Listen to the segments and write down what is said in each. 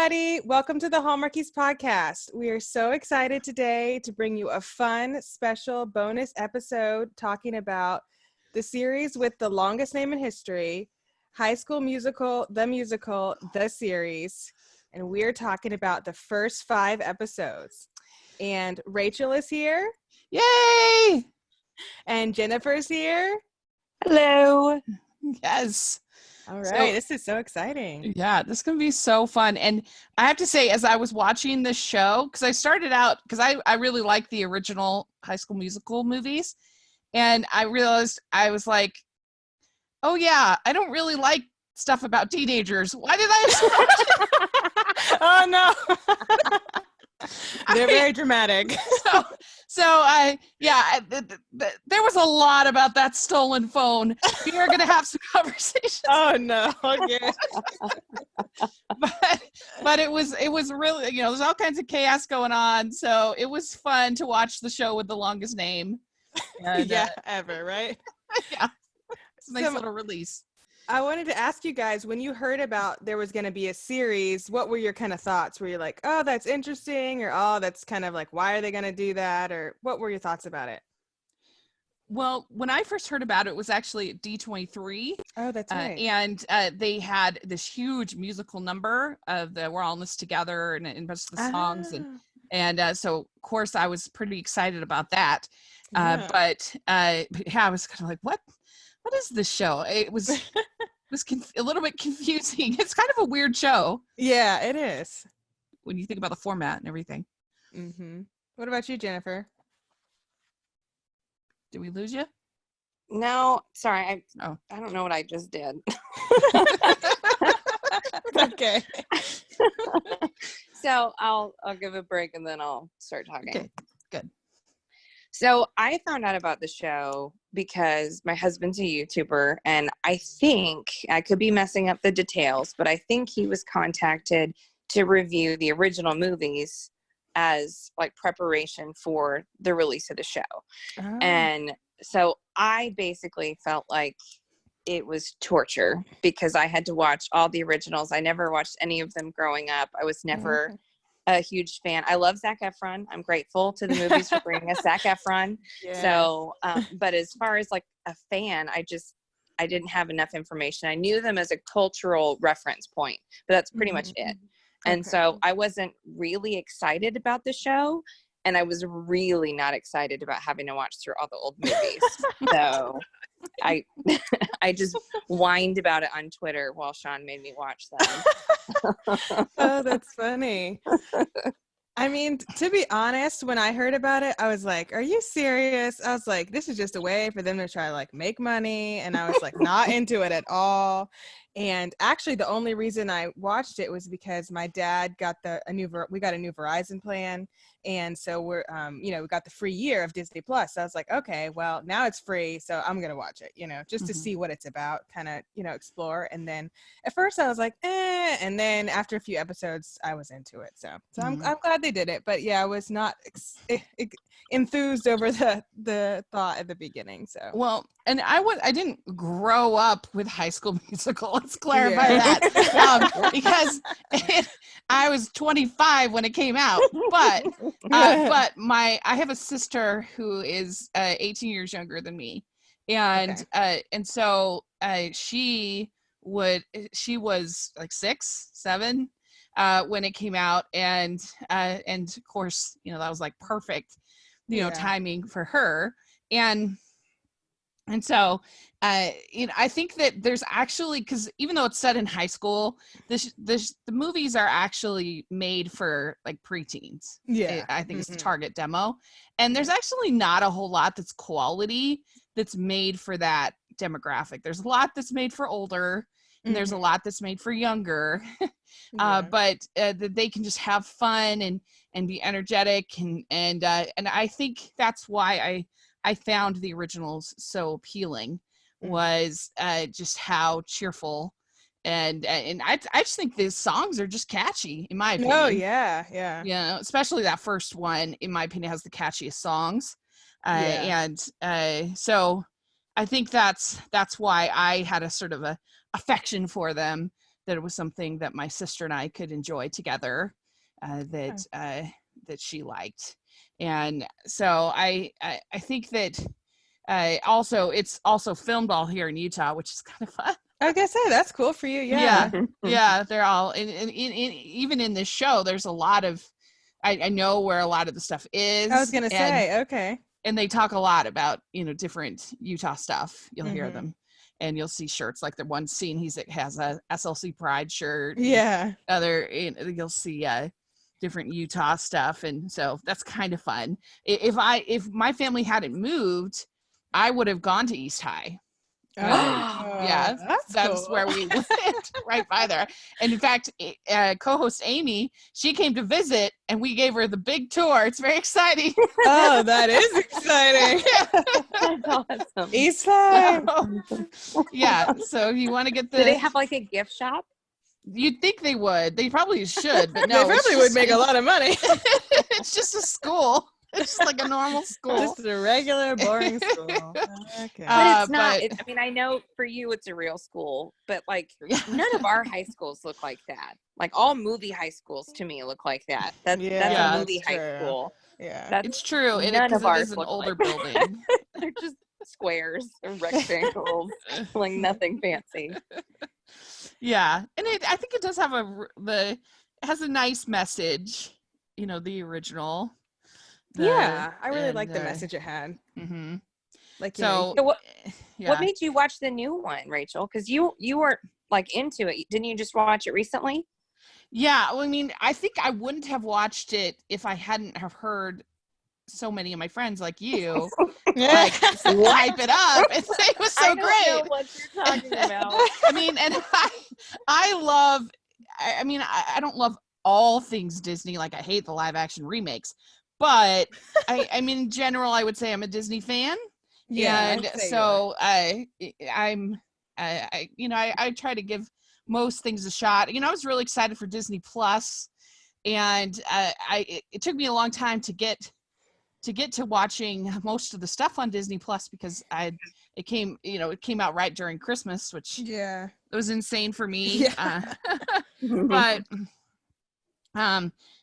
everybody. Welcome to the Hallmarkies podcast. We are so excited today to bring you a fun, special bonus episode talking about the series with the longest name in history, High School Musical, the series. And we're talking about the first 5 episodes. And Rachel is here. Yay! And Jennifer's here. Hello. All Yes. right, this is so exciting. Yeah, this is going to be so fun. And I have to say, as I was watching this show, because I started out, because I really like the original High School Musical movies, and I realized, I was like, oh yeah, I don't really like stuff about teenagers. Why did I Oh no. They're very dramatic. There was a lot about that stolen phone. We are going to have some conversations. Oh no. Yeah. but it was really, there's all kinds of chaos going on. So it was fun to watch the show with the longest name. And, ever, right? Yeah. It's a nice little release. I wanted to ask you guys, when you heard about there was going to be a series, what were your kind of thoughts? Were you like, oh, that's interesting? Or, oh, that's kind of like, why are they going to do that? Or what were your thoughts about it? Well, when I first heard about it, it was actually at D23. Oh, that's right. And they had this huge musical number of the We're All in This Together and most of the songs. And so, of course, I was pretty excited about that. Yeah. I was kind of like, what is this show? It was a little bit confusing. It's kind of a weird show. Yeah, it is. When you think about the format and everything. Mm-hmm. What about you, Jennifer? Did we lose you? No, sorry. I don't know what I just did. Okay. So I'll give a break and then I'll start talking. Okay, good. So I found out about the show because my husband's a YouTuber, and I think, I could be messing up the details, but I think he was contacted to review the original movies as like preparation for the release of the show. Oh. And so I basically felt like it was torture because I had to watch all the originals. I never watched any of them growing up. I was never a huge fan. I love Zac Efron. I'm grateful to the movies for bringing us Zac Efron. Yes. So, but as far as like a fan, I didn't have enough information. I knew them as a cultural reference point, but that's pretty much it. And so I wasn't really excited about the show, and I was really not excited about having to watch through all the old movies. So I just whined about it on Twitter while Sean made me watch them. Oh, that's funny. I mean, to be honest, when I heard about it, I was like, are you serious? I was like, this is just a way for them to try to like make money. And I was like, not into it at all. And actually the only reason I watched it was because my dad got we got a new Verizon plan. And so we're, we got the free year of Disney Plus. So I was like, okay, well now it's free. So I'm going to watch it, just to see what it's about, kind of, explore. And then at first I was like, and then after a few episodes, I was into it. So I'm glad they did it. But yeah, I was not enthused over the thought at the beginning. So, well, and I didn't grow up with High School Musical. Let's clarify that, because I was 25 when it came out. But I have a sister who is 18 years younger than me, and so she was like 6, 7 when it came out, and of course that was like perfect timing for her. And so, I think that there's actually, because even though it's set in high school, the movies are actually made for like preteens. Yeah, I think it's the target demo, and there's actually not a whole lot that's quality that's made for that demographic. There's a lot that's made for older, and there's a lot that's made for younger. But they can just have fun and be energetic, and I think that's why I found the originals so appealing, was just how cheerful and I just think the songs are just catchy, in my opinion. Oh yeah. Especially that first one, in my opinion, has the catchiest songs. So I think that's why I had a sort of a affection for them. that it was something that my sister and I could enjoy together, that she liked. And so I think that also it's also filmed all here in Utah, which is kind of fun. I guess that's cool for you. Yeah. Yeah, they're all even in this show, there's a lot of I know where a lot of the stuff is. I was gonna say, okay. And they talk a lot about, different Utah stuff. You'll hear them, and you'll see shirts. Like the one scene has a SLC Pride shirt. Yeah. You'll see different Utah stuff, and so that's kind of fun. If my family hadn't moved, I would have gone to East High. Yeah, that's cool. Where we lived, right by there. And in fact, co-host Amy, she came to visit, and we gave her the big tour. It's very exciting. Oh, that is exciting. That's awesome. East High. Yeah, so if you want to get Do they have like a gift shop? You'd think they would. They probably should, but no. They probably would make a lot of money. It's just a school. It's just like a normal school. Just a regular, boring school. Okay. But it's not. I mean, I know for you it's a real school, but like none of our high schools look like that. Like all movie high schools to me look like that. That's a movie high school. Yeah, it's true. None of ours is an look older like building. They're just squares or rectangles, like nothing fancy. Yeah, and I think it does have it has a nice message. The original. I really like the message it had. Mm-hmm. Like so, what made you watch the new one, Rachel? Because you weren't like into it. Didn't you just watch it recently? Yeah, well, I mean, I think I wouldn't have watched it if I hadn't have heard so many of my friends like you like hype it up and say it was so great. I don't know what you're talking about. I mean, and I love. I mean, I don't love all things Disney. Like I hate the live action remakes. But I mean, in general, I would say I'm a Disney fan. Yeah, and so I try to give most things a shot. I was really excited for Disney Plus, and it took me a long time to get to watching most of the stuff on Disney Plus because it came out right during Christmas, which it was insane for me. Yeah.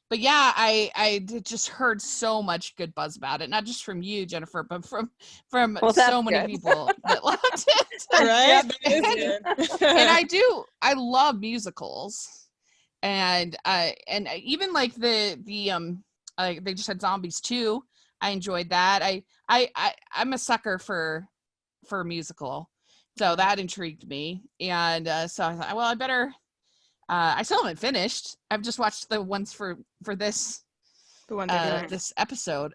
But yeah, I just heard so much good buzz about it, not just from you, Jennifer, but from so many people that loved it. Right? And I love musicals, and even like the they just had Zombies 2. I enjoyed that. I'm a sucker for a musical, so that intrigued me, and so I thought, well, I better. I still haven't finished. I've just watched the ones for this this episode.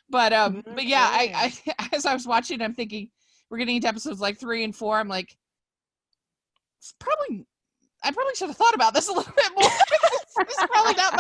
but yeah, I as I was watching, I'm thinking we're getting into episodes like 3 and 4. I'm like, I probably should have thought about this a little bit more. This is probably not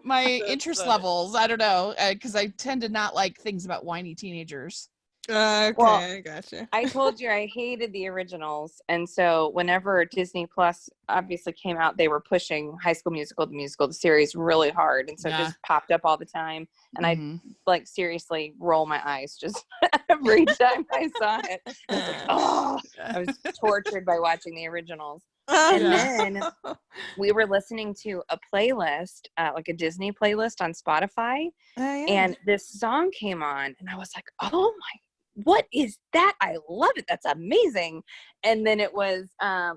my interest levels. I don't know, because I tend to not like things about whiny teenagers. Okay, well, gotcha. I told you I hated the originals, and so whenever Disney Plus obviously came out, they were pushing High School Musical, the series, really hard, and so it just popped up all the time, and I like seriously roll my eyes just every time I saw it. I was like, oh, I was tortured by watching the originals. And then we were listening to a playlist, like a Disney playlist on Spotify, and this song came on, and I was like, oh my, what is that? I love it. That's amazing. And then it was, I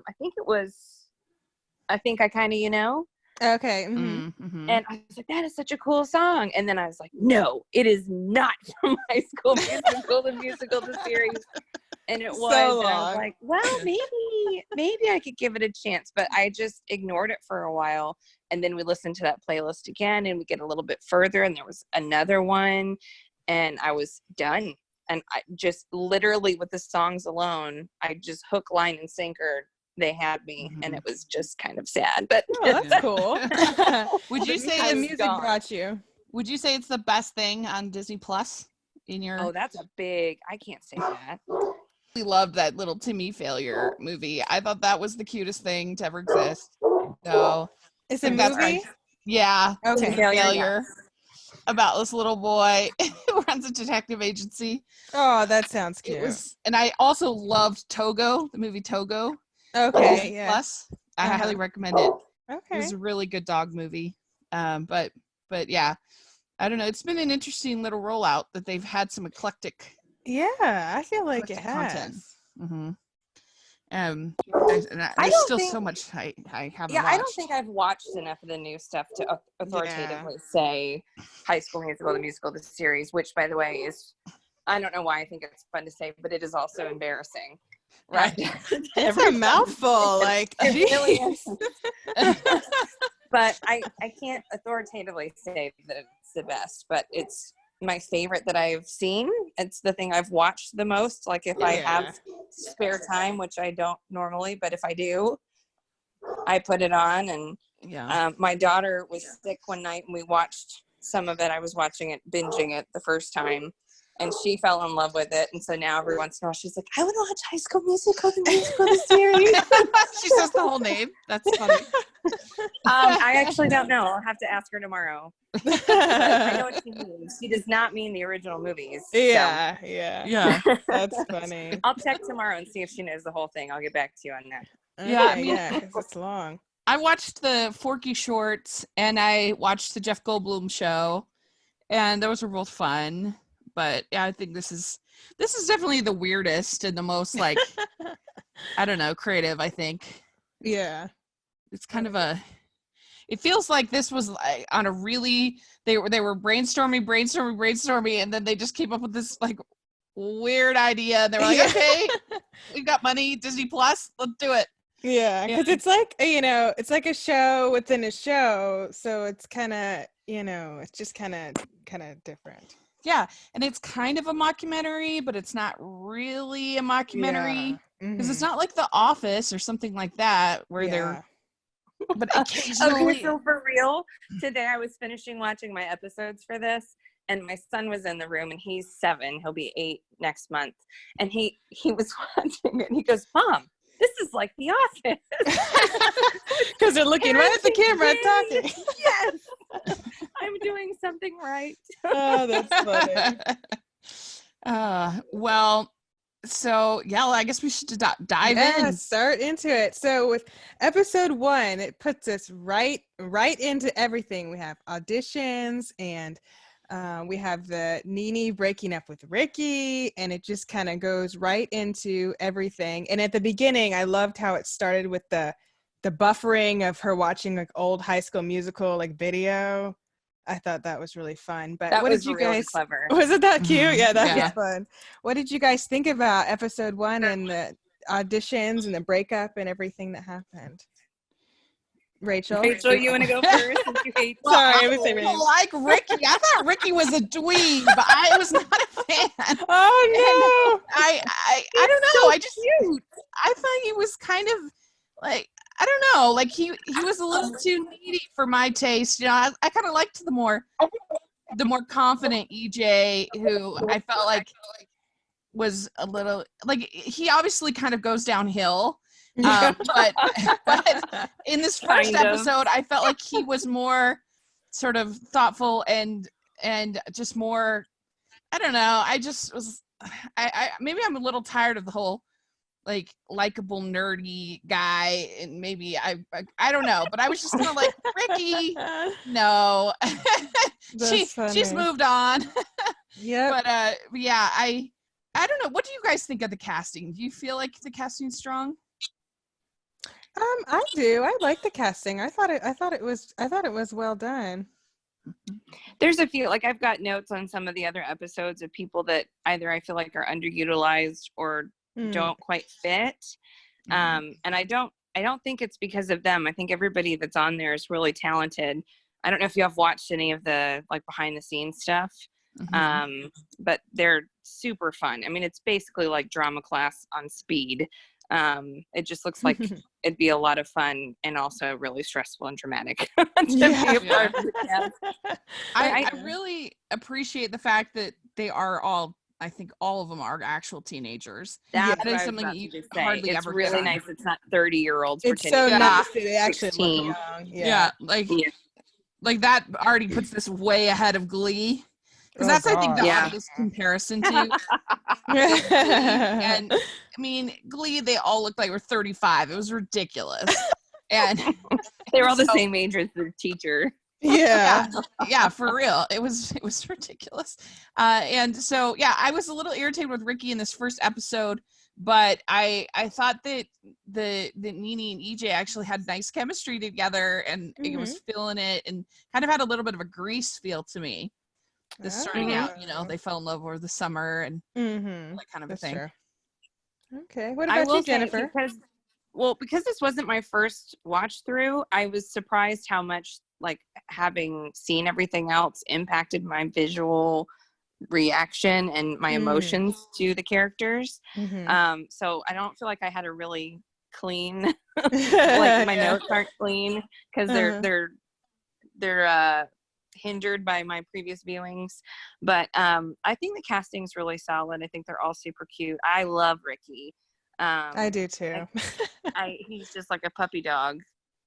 think I kind of, Okay. And I was like, that is such a cool song. And then I was like, no, it is not from High School Musical, the series. And it was, and I was like, well, maybe I could give it a chance, but I just ignored it for a while. And then we listened to that playlist again, and we get a little bit further, and there was another one, and I was done. And I just literally with the songs alone, I just hook, line, and sinker. They had me, and it was just kind of sad. But that's cool. Would you say the music brought you? Would you say it's the best thing on Disney Plus? In your that's a big. I can't say that. I loved that little Timmy Failure movie. I thought that was the cutest thing to ever exist. So it's a movie. Yeah. Okay. Failure. about this little boy who runs a detective agency. Oh, that sounds cute. It was, and I also loved Togo, the movie Togo. Okay, yeah. Plus, I highly recommend it. It Okay. was a really good dog movie. But yeah, I don't know. It's been an interesting little rollout that they've had some eclectic. Yeah, I feel like it content. has. Mm-hmm. I there's don't still think- so much I haven't Yeah, watched. I don't think I've watched enough of the new stuff to authoritatively say High School Musical, the musical, the series, which, by the way, is, I don't know why I think it's fun to say, but it is also embarrassing. Right. It's a mouthful. Like, it really geez. is. But I can't authoritatively say that it's the best, but it's my favorite that I've seen. It's the thing I've watched the most. Like, if I have spare time, which I don't normally, but if I do, I put it on. And my daughter was sick one night and we watched some of it. I was watching it, binging it the first time, and she fell in love with it. And so now every once in a while she's like, I want to watch High School Musical, the musical, the series. She says the whole name. That's funny. I actually don't know. I'll have to ask her tomorrow. I know what she means. She does not mean the original movies. Yeah. That's funny. I'll check tomorrow and see if she knows the whole thing. I'll get back to you on that. Okay, Yeah, I mean, because it's long. I watched the Forky shorts and I watched the Jeff Goldblum show, and those were both fun. But yeah, I think this is definitely the weirdest and the most, like, I don't know, creative, I think. Yeah. It's kind of it feels like this was like on a really, they were brainstorming, and then they just came up with this like weird idea. And they were like, okay, we've got money, Disney Plus, let's do it. Yeah, because it's like, it's like a show within a show, so it's kind of, it's just kind of different. Yeah, and it's kind of a mockumentary, but it's not really a mockumentary because it's not like The Office or something like that where they're. But occasionally. Okay, so for real, today I was finishing watching my episodes for this, and my son was in the room, and he's 7. He'll be 8 next month, and he was watching it, and he goes, "Mom, this is like The Office." Because they're looking right at the camera and talking. Yes, I'm doing something right. Oh, that's funny. Well, so yeah, I guess we should dive in. Start into it. So with episode 1, it puts us right into everything. We have auditions, and we have the Nene breaking up with Ricky, and it just kind of goes right into everything. And at the beginning, I loved how it started with the buffering of her watching like old High School Musical like video. I thought that was really fun. But what did you guys? Clever. Was it that cute? Mm-hmm. Yeah, that was fun. What did you guys think about episode 1 and the auditions and the breakup and everything that happened? Rachel, you want to go first? Since you hate Sorry, I was like Ricky. I thought Ricky was a dweeb, but I was not a fan. Oh no! I don't know. So I just I thought he was kind of like, I don't know, like he was a little too needy for my taste. I kind of liked the more confident EJ, who I felt like was a little like, he obviously kind of goes downhill. But in this first episode, I felt like he was more sort of thoughtful and just more, I don't know. I just was, I maybe I'm a little tired of the whole like likable nerdy guy, and maybe I don't know, but I was just kind of like, Ricky, no. she's moved on. Yeah. But yeah, I don't know. What do you guys think of the casting? Do you feel like the casting's strong? I do. I like the casting. I thought it was well done. There's a few, like, I've got notes on some of the other episodes of people that either I feel like are underutilized or don't quite fit. And I don't think it's because of them. I think everybody that's on there is really talented. I don't know if you have watched any of the like behind the scenes stuff. But they're super fun. I mean, it's basically like drama class on speed. It just looks like it'd be a lot of fun and also really stressful and dramatic to be a part of the cast. I really appreciate the fact that they are all, I think all of them are actual teenagers. That is something that you hardly it's ever really get on. nice. It's not 30-year-olds. It's so nice that they actually look young. Yeah, like like that already puts this way ahead of Glee. Because that's, I think, the Yeah. obvious comparison to Glee. And I mean, Glee, they all looked like they were 35. It was ridiculous. And they were all the same age as the teacher. Yeah. Yeah, for real. It was ridiculous. And so, yeah, I was a little irritated with Ricky in this first episode, but I thought that that Nene and EJ actually had nice chemistry together, and it was feeling it, and kind of had a little bit of a Grease feel to me. This starting out, they fell in love over the summer and that kind of a thing. True. Okay, what about you, Jennifer? Because this wasn't my first watch through, I was surprised how much, like, having seen everything else impacted my visual reaction and my emotions to the characters. So I don't feel like I had a really clean, like my notes aren't clean because they're hindered by my previous viewings. But I think the casting's really solid. I think they're all super cute. I love Ricky. I do too. He's just like a puppy dog,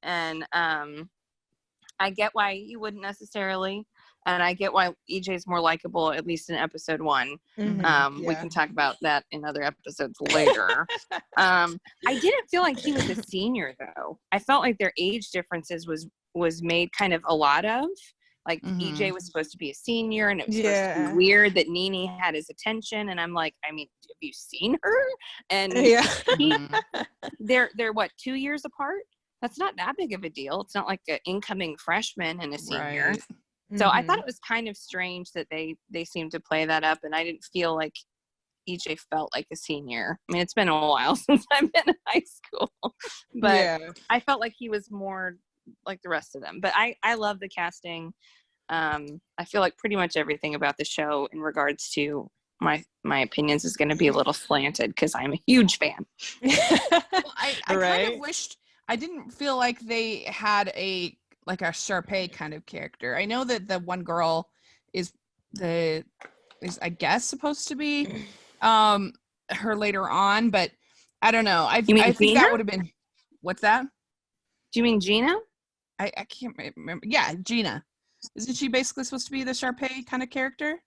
and I get why you wouldn't necessarily, and I get why EJ's more likable, at least in episode 1. We can talk about that in other episodes later. I didn't feel like he was a senior though. I felt like their age differences was made kind of a lot of. Like EJ was supposed to be a senior, and it was supposed to be weird that Nene had his attention. And I'm like, I mean, have you seen her? And they're what, 2 years apart? That's not that big of a deal. It's not like an incoming freshman and a senior. Right. So I thought it was kind of strange that they seemed to play that up, and I didn't feel like EJ felt like a senior. I mean, it's been a while since I've been in high school, but I felt like he was more like the rest of them. But I love the casting. I feel like pretty much everything about the show in regards to my opinions is going to be a little slanted because I'm a huge fan. I kind of wished, I didn't feel like they had a Sharpay kind of character. I know that the one girl is I guess supposed to be her later on, but I don't know. I think that would have been, what's that? Do you mean Gina? I can't remember. Yeah, Gina. Isn't she basically supposed to be the Sharpay kind of character?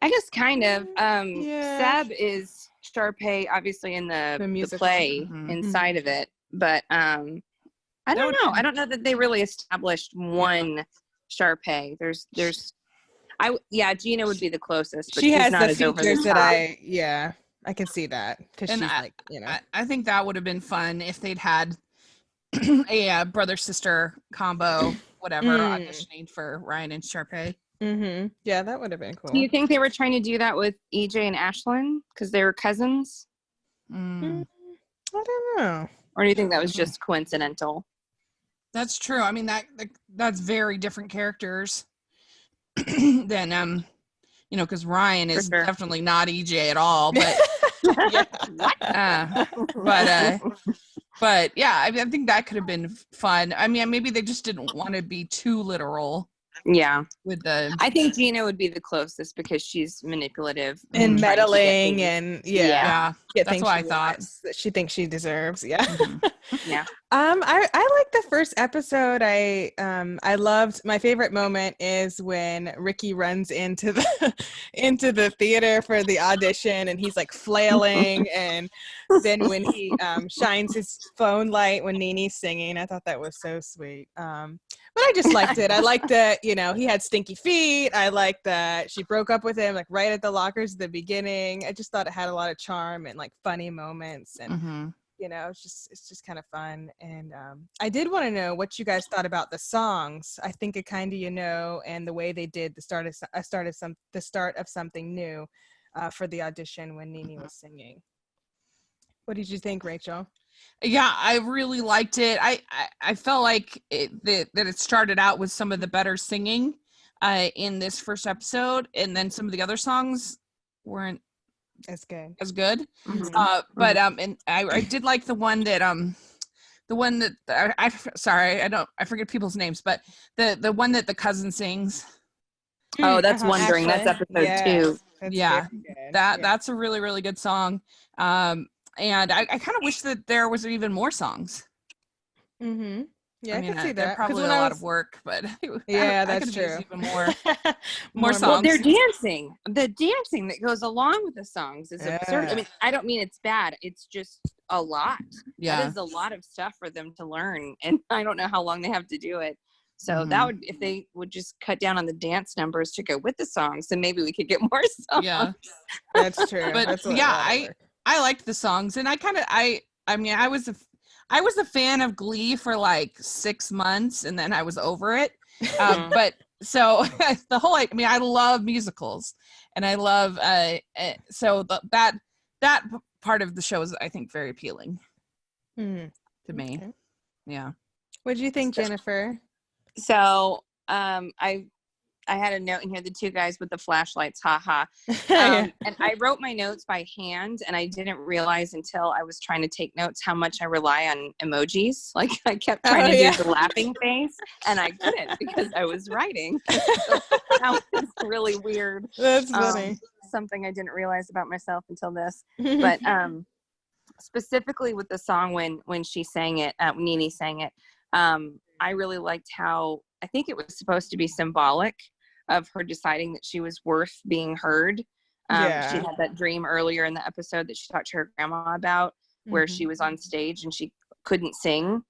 I guess kind of. Seb is Sharpay, obviously, in the play inside of it. But I don't know. I don't know that they really established one Sharpay. Gina would be the closest, but she she's has not the as over the features top. that I can see that because she's I think that would have been fun if they'd had a brother-sister combo, whatever, auditioning for Ryan and Sharpay. Yeah, that would have been cool. Do you think they were trying to do that with EJ and Ashlyn because they were cousins? I don't know. Or do you think that was just coincidental? That's true. I mean, that's very different characters than because Ryan is definitely not EJ at all. But but yeah, I think that could have been fun. I mean, maybe they just didn't want to be too literal. Yeah. I think Gina would be the closest because she's manipulative and meddling and that's what I thought. That she thinks she deserves. Yeah. Yeah. I like the first episode. I loved, my favorite moment is when Ricky runs into the theater for the audition and he's like flailing, and then when he shines his phone light when Nene's singing. I thought that was so sweet. But I just liked it. I liked that, he had stinky feet. I liked that she broke up with him like right at the lockers at the beginning. I just thought it had a lot of charm and like funny moments, and it's just kind of fun. And I did want to know what you guys thought about the songs. I think it kind of and the way they did the start of something new for the audition when Nene was singing. What did you think, Rachel? Yeah, I really liked it. I felt like that it started out with some of the better singing in this first episode, and then some of the other songs weren't as good. But and I did like the one that I forget people's names, but the one that the cousin sings. Oh, that's Wondering. That's episode 2. That's a really, really good song. And I kind of wish that there was even more songs. Yeah, I I mean, can see they're that. 'Cause probably when a I lot was, of work, but yeah, I could that's have used true. even more More songs. Well, they're dancing. The dancing that goes along with the songs is absurd. I Yeah. mean, I don't mean it's bad. It's just a lot. Yeah. That is a lot of stuff for them to learn, and I don't know how long they have to do it. So that would, if they would just cut down on the dance numbers to go with the songs, then maybe we could get more songs. Yeah. That's true. But That's a yeah, lot of work. I liked the songs, and I mean, I was a fan of Glee for like 6 months, and then I was over it. But so the whole, I mean, I love musicals, and I love so that part of the show is, I think, very appealing to me. Okay. Yeah. What did you think, Jennifer? So I had a note in here, the two guys with the flashlights, haha. Yeah. And I wrote my notes by hand, and I didn't realize until I was trying to take notes how much I rely on emojis. Like, I kept trying to do the laughing face, and I couldn't because I was writing. So that was really weird. That's funny. Something I didn't realize about myself until this. But specifically with the song when she sang it, Nene sang it, I really liked how, I think it was supposed to be symbolic of her deciding that she was worth being heard. She had that dream earlier in the episode that she talked to her grandma about, where she was on stage and she couldn't sing.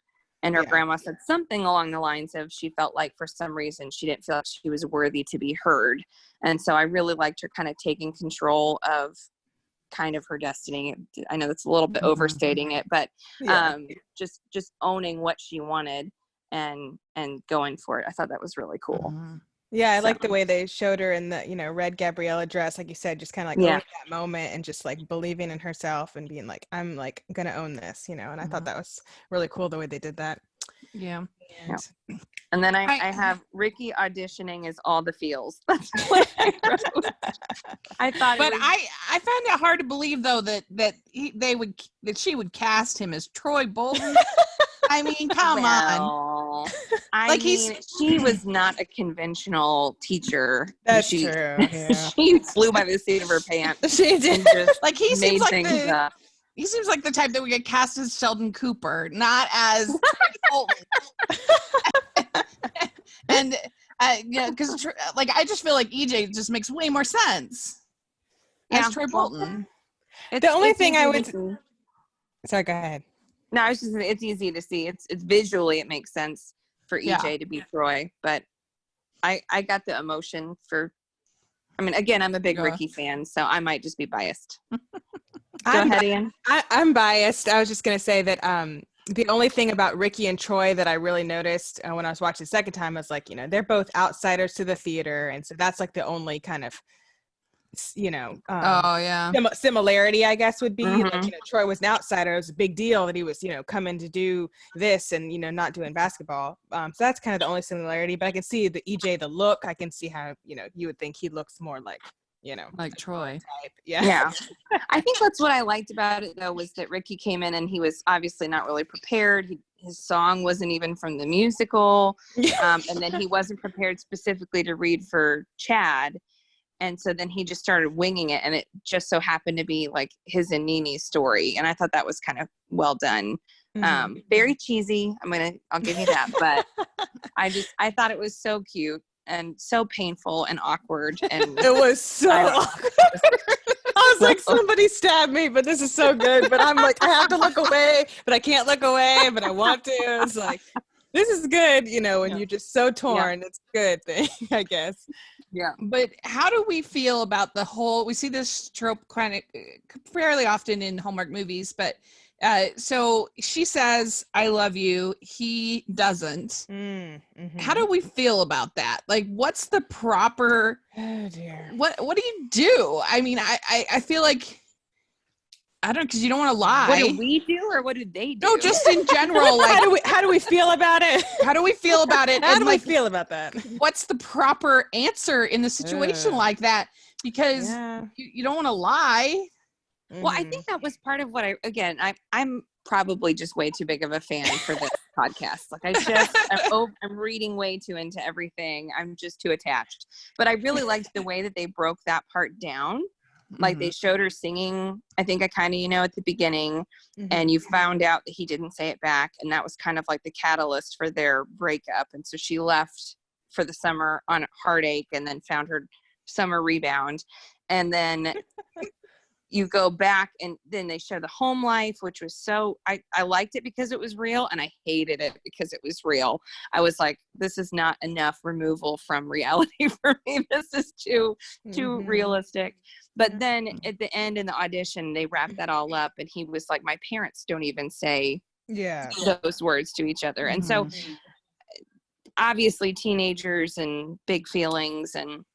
And her grandma said something along the lines of, she felt like for some reason she didn't feel like she was worthy to be heard. And so I really liked her kind of taking control of kind of her destiny. I know that's a little bit overstating it, but just owning what she wanted and going for it. I thought that was really cool. Yeah, I like the way they showed her in the, red Gabriella dress, like you said, just kind of like owning that moment and just like believing in herself and being like, I'm like gonna own this, and I thought that was really cool the way they did that. Yeah. And then I have Ricky auditioning as all the feels. That's what I wrote. I thought, but I found it hard to believe though that she would cast him as Troy Bolton. I mean, come on. I mean, she was not a conventional teacher. That's true. Yeah. She flew by the seat of her pants. She did. Like he seems like the type that we get cast as Sheldon Cooper, not as Troy Bolton. And because like I just feel like EJ just makes way more sense as Troy Bolton. The only thing I would. Sorry, go ahead. No, I was just saying, it's easy to see. It's visually, it makes sense for EJ to be Troy, but I got the emotion for. I mean, again, I'm a big Ricky fan, so I might just be biased. Go ahead, Ian. I'm biased. I was just gonna say that the only thing about Ricky and Troy that I really noticed when I was watching the second time was like, they're both outsiders to the theater, and so that's like the only kind of similarity, I guess, would be like, Troy was an outsider. It was a big deal that he was coming to do this and not doing basketball, so that's kind of the only similarity. But I can see the EJ, the look, I can see how you would think he looks more like like Troy type. Yeah. I think that's what I liked about it though, was that Ricky came in and he was obviously not really prepared. His song wasn't even from the musical, and then he wasn't prepared specifically to read for Chad. And so then he just started winging it, and it just so happened to be like his and Nene's story. And I thought that was kind of well done. Very cheesy. I'll give you that. But I thought it was so cute and so painful and awkward. And it was so awkward. I was like, somebody stabbed me, but this is so good. But I'm like, I have to look away, but I can't look away, but I want to. It's like, this is good, when you're just so torn. It's a good thing, I guess. Yeah. But how do we feel about the whole, we see this trope kind of fairly often in Hallmark movies, but so she says, I love you. He doesn't. How do we feel about that? Like, what's the proper, oh dear. What do you do? I mean, I feel like, I don't know, because you don't want to lie. What do we do, or what do they do? No, just in general. Like, how do we feel about it? How do we feel about it? How do we feel about that? What's the proper answer in a situation like that? Because you don't want to lie. Well, I think that was part of what I'm probably just way too big of a fan for this podcast. Like I'm reading way too into everything. I'm just too attached. But I really liked the way that they broke that part down. Like they showed her singing, I think I kind of, at the beginning, and you found out that he didn't say it back. And that was kind of like the catalyst for their breakup. And so she left for the summer on heartache and then found her summer rebound. And then you go back and then they show the home life, which was I liked it because it was real, and I hated it because it was real. I was like, this is not enough removal from reality for me. This is too realistic. But then at the end in the audition, they wrapped that all up, and he was like, my parents don't even say those words to each other. And so obviously teenagers and big feelings, and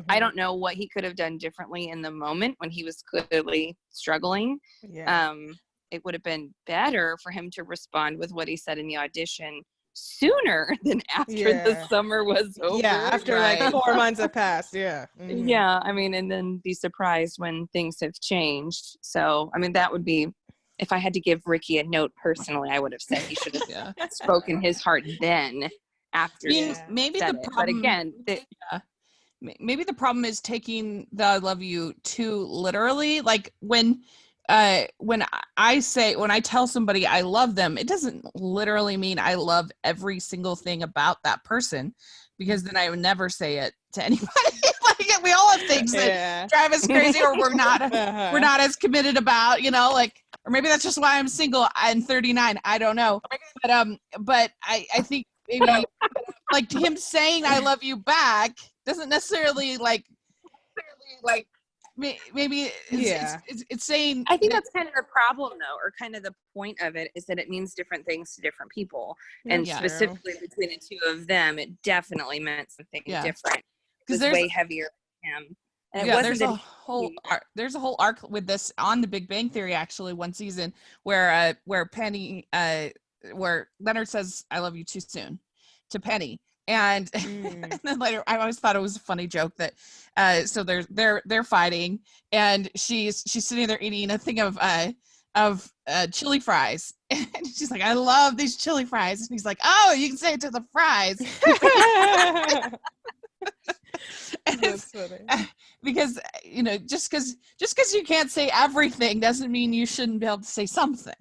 I don't know what he could have done differently in the moment when he was clearly struggling. It would have been better for him to respond with what he said in the audition sooner than after the summer was over. Yeah, after like 4 months have passed. Yeah. Yeah, I mean, and then be surprised when things have changed. So, I mean, that would be, if I had to give Ricky a note personally, I would have said he should have spoken his heart then after maybe said the it. problem, But again, maybe the problem is taking the I love you too literally. Like when I tell somebody I love them, it doesn't literally mean I love every single thing about that person, because then I would never say it to anybody. Like we all have things that drive us crazy, or we're not as committed about, like, or maybe that's just why I'm single and 39. I don't know. But I think maybe like him saying I love you back doesn't necessarily maybe it's saying. I think that's kind of the problem though, or kind of the point of it, is that it means different things to different people. And specifically between the two of them, it definitely meant something different. Because there's way heavier for him. And it wasn't there's a whole arc with this on The Big Bang Theory, actually, one season where Penny where Leonard says I love you too soon to Penny. And, and then later, I always thought it was a funny joke that so they're fighting, and she's sitting there eating a thing of chili fries, and she's like, I love these chili fries, and he's like, oh, you can say it to the fries. That's funny. Because just because you can't say everything doesn't mean you shouldn't be able to say something.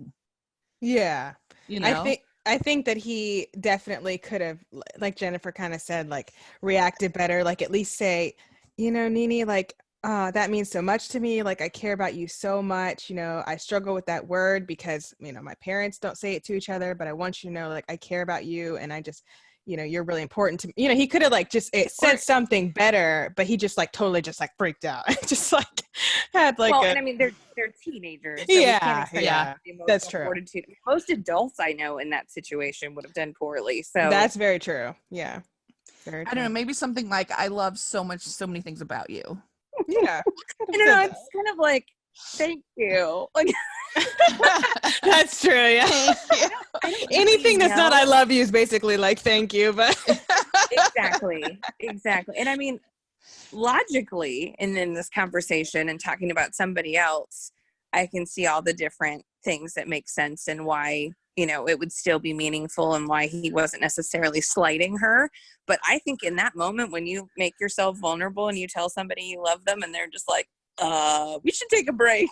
I think that he definitely could have, like Jennifer kind of said, like reacted better, like at least say, Nene, like, that means so much to me. Like, I care about you so much. I struggle with that word because, my parents don't say it to each other, but I want you to know, like, I care about you. And I just, you're really important to me. He could have like just said something better, but he just like totally just like freaked out. Just like had like and I mean, they're teenagers. So that's true. Fortitude. Most adults I know in that situation would have done poorly. So that's very true. Yeah. Very true. I don't know, maybe something like I love so many things about you. Yeah. It's kind of like, thank you. Like that's true. Yeah. Anything that's not I love you is basically like thank you, but exactly. And I mean, logically, and in this conversation and talking about somebody else, I can see all the different things that make sense and why, it would still be meaningful and why he wasn't necessarily slighting her. But I think in that moment, when you make yourself vulnerable and you tell somebody you love them and they're just like, we should take a break.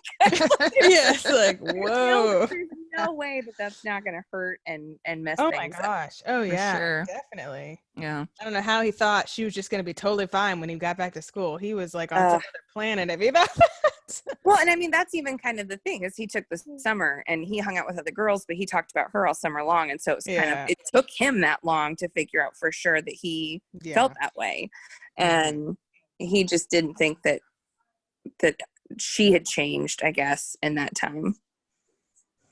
Yes, like, whoa. There's no way that's not going to hurt and mess things up. Oh my gosh. Oh yeah, sure. Definitely. Yeah. I don't know how he thought she was just going to be totally fine when he got back to school. He was like on some other planet, if you know that. Well, and I mean, that's even kind of the thing, is he took the summer and he hung out with other girls, but he talked about her all summer long. And so it was it took him that long to figure out for sure that he felt that way. And he just didn't think that she had changed, I guess, in that time.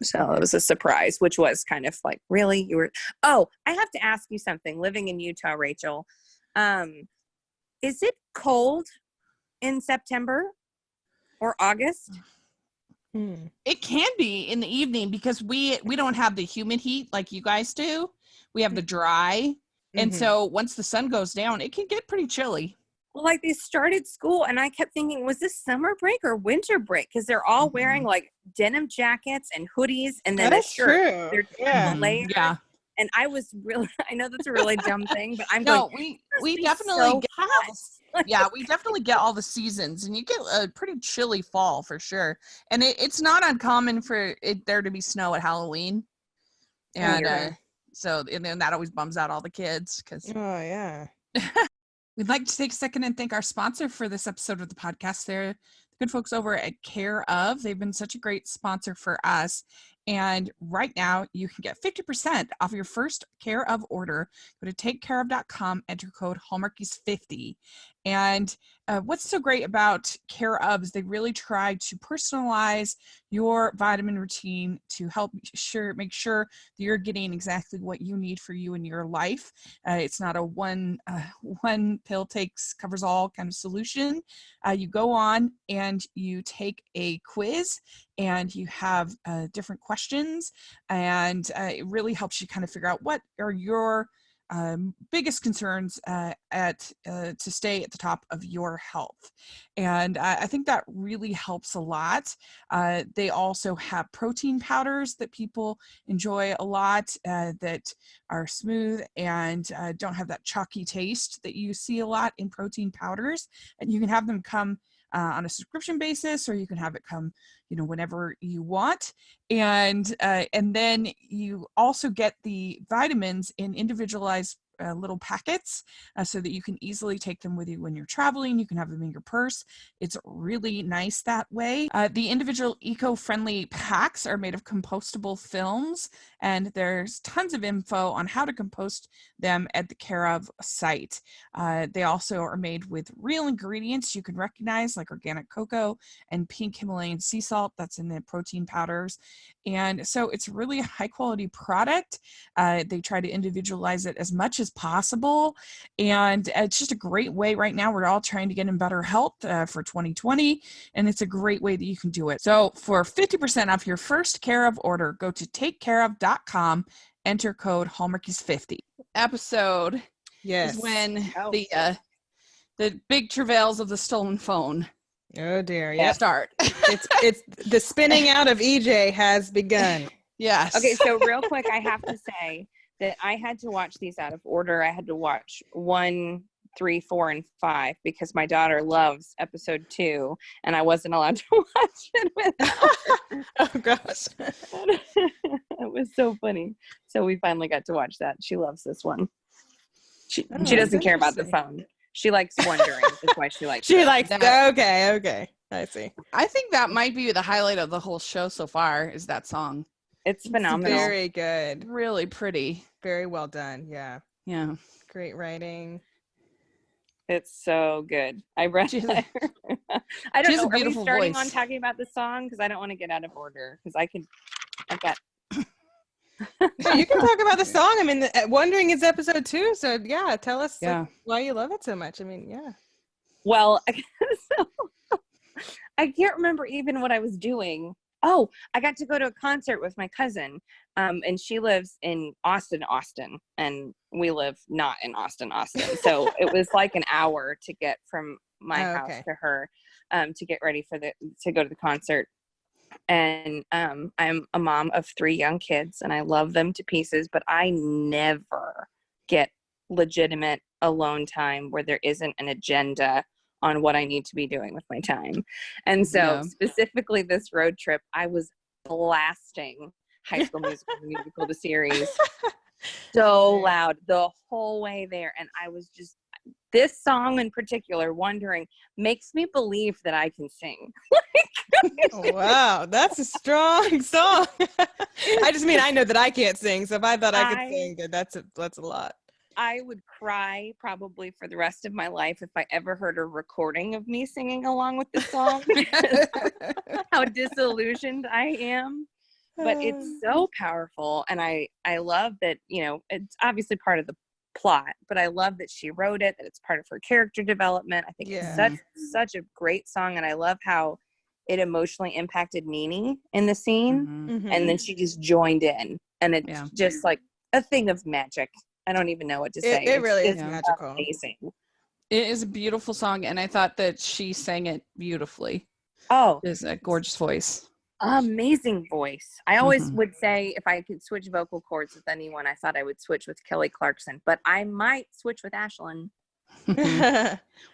So it was a surprise, which was kind of like, really? You were, I have to ask you something. Living in Utah, Rachel, is it cold in September or August? It can be in the evening because we don't have the humid heat like you guys do. We have the dry. And so once the sun goes down, it can get pretty chilly. Well, like they started school and I kept thinking, was this summer break or winter break? Because they're all wearing like denim jackets and hoodies and then that's a shirt. True. They're layers. Yeah. And I was really, I know that's a really dumb thing, but I'm No, going, we be definitely so get hot. yeah, we definitely get all the seasons, and you get a pretty chilly fall for sure. And it's not uncommon for there to be snow at Halloween, and Okay. so and then that always bums out all the kids because. Oh yeah. We'd like to take a second and thank our sponsor for this episode of the podcast. They're the good folks over at Care Of. They've been such a great sponsor for us. And right now, you can get 50% off your first Care Of order. Go to takecareof.com, enter code Hallmarkies50. And what's so great about Care Of is they really try to personalize your vitamin routine to help make sure that you're getting exactly what you need for you in your life. It's not a one pill covers all kind of solution. You go on and you take a quiz and you have different questions, and it really helps you kind of figure out what are your biggest concerns to stay at the top of your health. And I think that really helps a lot. They also have protein powders that people enjoy a lot that are smooth and don't have that chalky taste that you see a lot in protein powders. And you can have them come on a subscription basis, or you can have it come, whenever you want. And then you also get the vitamins in individualized little packets so that you can easily take them with you when you're traveling. You can have them in your purse. It's really nice that way. The individual eco-friendly packs are made of compostable films, and there's tons of info on how to compost them at the Care Of site. They also are made with real ingredients you can recognize, like organic cocoa and pink Himalayan sea salt that's in the protein powders. And so it's really a high quality product. They try to individualize it as much as possible. And it's just a great way right now. We're all trying to get in better health for 2020. And it's a great way that you can do it. So for 50% off your first Care Of order, go to takecareof.com, enter code Hallmarkies50. Episode Yes. is when the big travails of the stolen phone Oh dear. Yeah. start. It's the spinning out of EJ has begun. Yes. Okay, so real quick, I have to say that I had to watch these out of order. I had to watch 1, 3, 4, and 5 because my daughter loves episode 2, and I wasn't allowed to watch it without her. Oh gosh. It was so funny. So we finally got to watch that. She loves this one. She that's doesn't care about the interesting. phone. She likes wondering. That's why she likes She it. likes that. Okay. I see. I think that might be the highlight of the whole show so far is that song. It's phenomenal. It's very good. Really pretty. Very well done. Yeah. Yeah. Great writing. It's so good. I read She has it. I she don't has know. a Are we beautiful starting voice. on talking about the song? Because I don't want to get out of order. Because I've got. Yeah, you can talk about the song. I mean, Wondering is episode 2. So yeah, tell us Yeah. why you love it so much. I mean, yeah. Well, so, I can't remember even what I was doing. Oh, I got to go to a concert with my cousin, and she lives in Austin, and we live not in Austin. So it was like an hour to get from my house to her, to get ready to go to the concert. And I'm a mom of 3 young kids, and I love them to pieces, but I never get legitimate alone time where there isn't an agenda on what I need to be doing with my time. And so specifically this road trip, I was blasting High School Musical, the series, so loud the whole way there. And I was just, this song in particular, Wondering, makes me believe that I can sing. Oh, wow, that's a strong song. I just mean, I know that I can't sing, so if I thought I could sing, then that's a lot. I would cry probably for the rest of my life if I ever heard a recording of me singing along with the song. How disillusioned I am. But it's so powerful, and I love that, it's obviously part of the plot, but I love that she wrote it, that it's part of her character development. I think it's such a great song, and I love how it emotionally impacted Nene in the scene, and then she just joined in, and it's just like a thing of magic. I don't even know what to say. It really is magical. Amazing. It is a beautiful song, and I thought that she sang it beautifully. Oh, It's a gorgeous voice. Amazing voice. I always Mhm. would say if I could switch vocal cords with anyone, I thought I would switch with Kelly Clarkson, but I might switch with Ashlyn.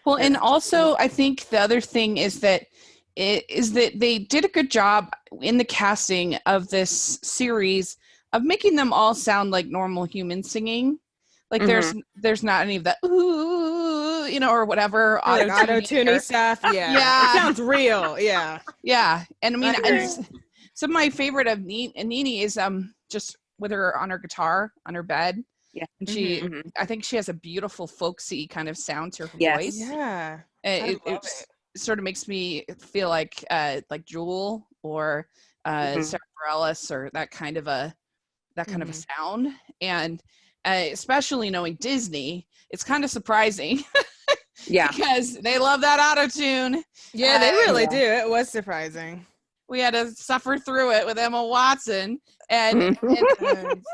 Well, and also I think the other thing is that they did a good job in the casting of this series of making them all sound like normal humans singing. Like there's not any of that ooh, or whatever Like auto-tuning auto-tuning stuff. Yeah. Yeah. It sounds real. Yeah. Yeah, and I mean, I agree. some of my favorite of Nene is just with her on her guitar on her bed, Yeah. and she I think she has a beautiful folksy kind of sound to her Yes. voice. Yeah. And it sort of makes me feel like Jewel or Sarah Bareilles or that kind of a sound, and especially knowing Disney, it's kind of surprising. Yeah. Because they love that auto-tune. Yeah, they really do. It was surprising. We had to suffer through it with Emma Watson. And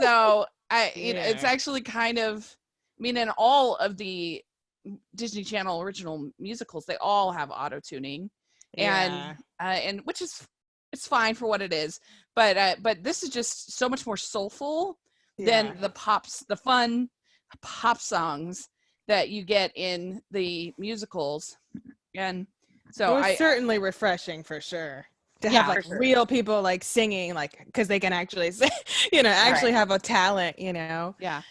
so it's actually kind of, I mean, in all of the Disney Channel original musicals, they all have auto-tuning. And which is, it's fine for what it is. But this is just so much more soulful than the fun pop songs that you get in the musicals. And so it was certainly refreshing for sure to Yeah, have like for sure. real people like singing, like because they can actually say, actually have a talent, Yeah.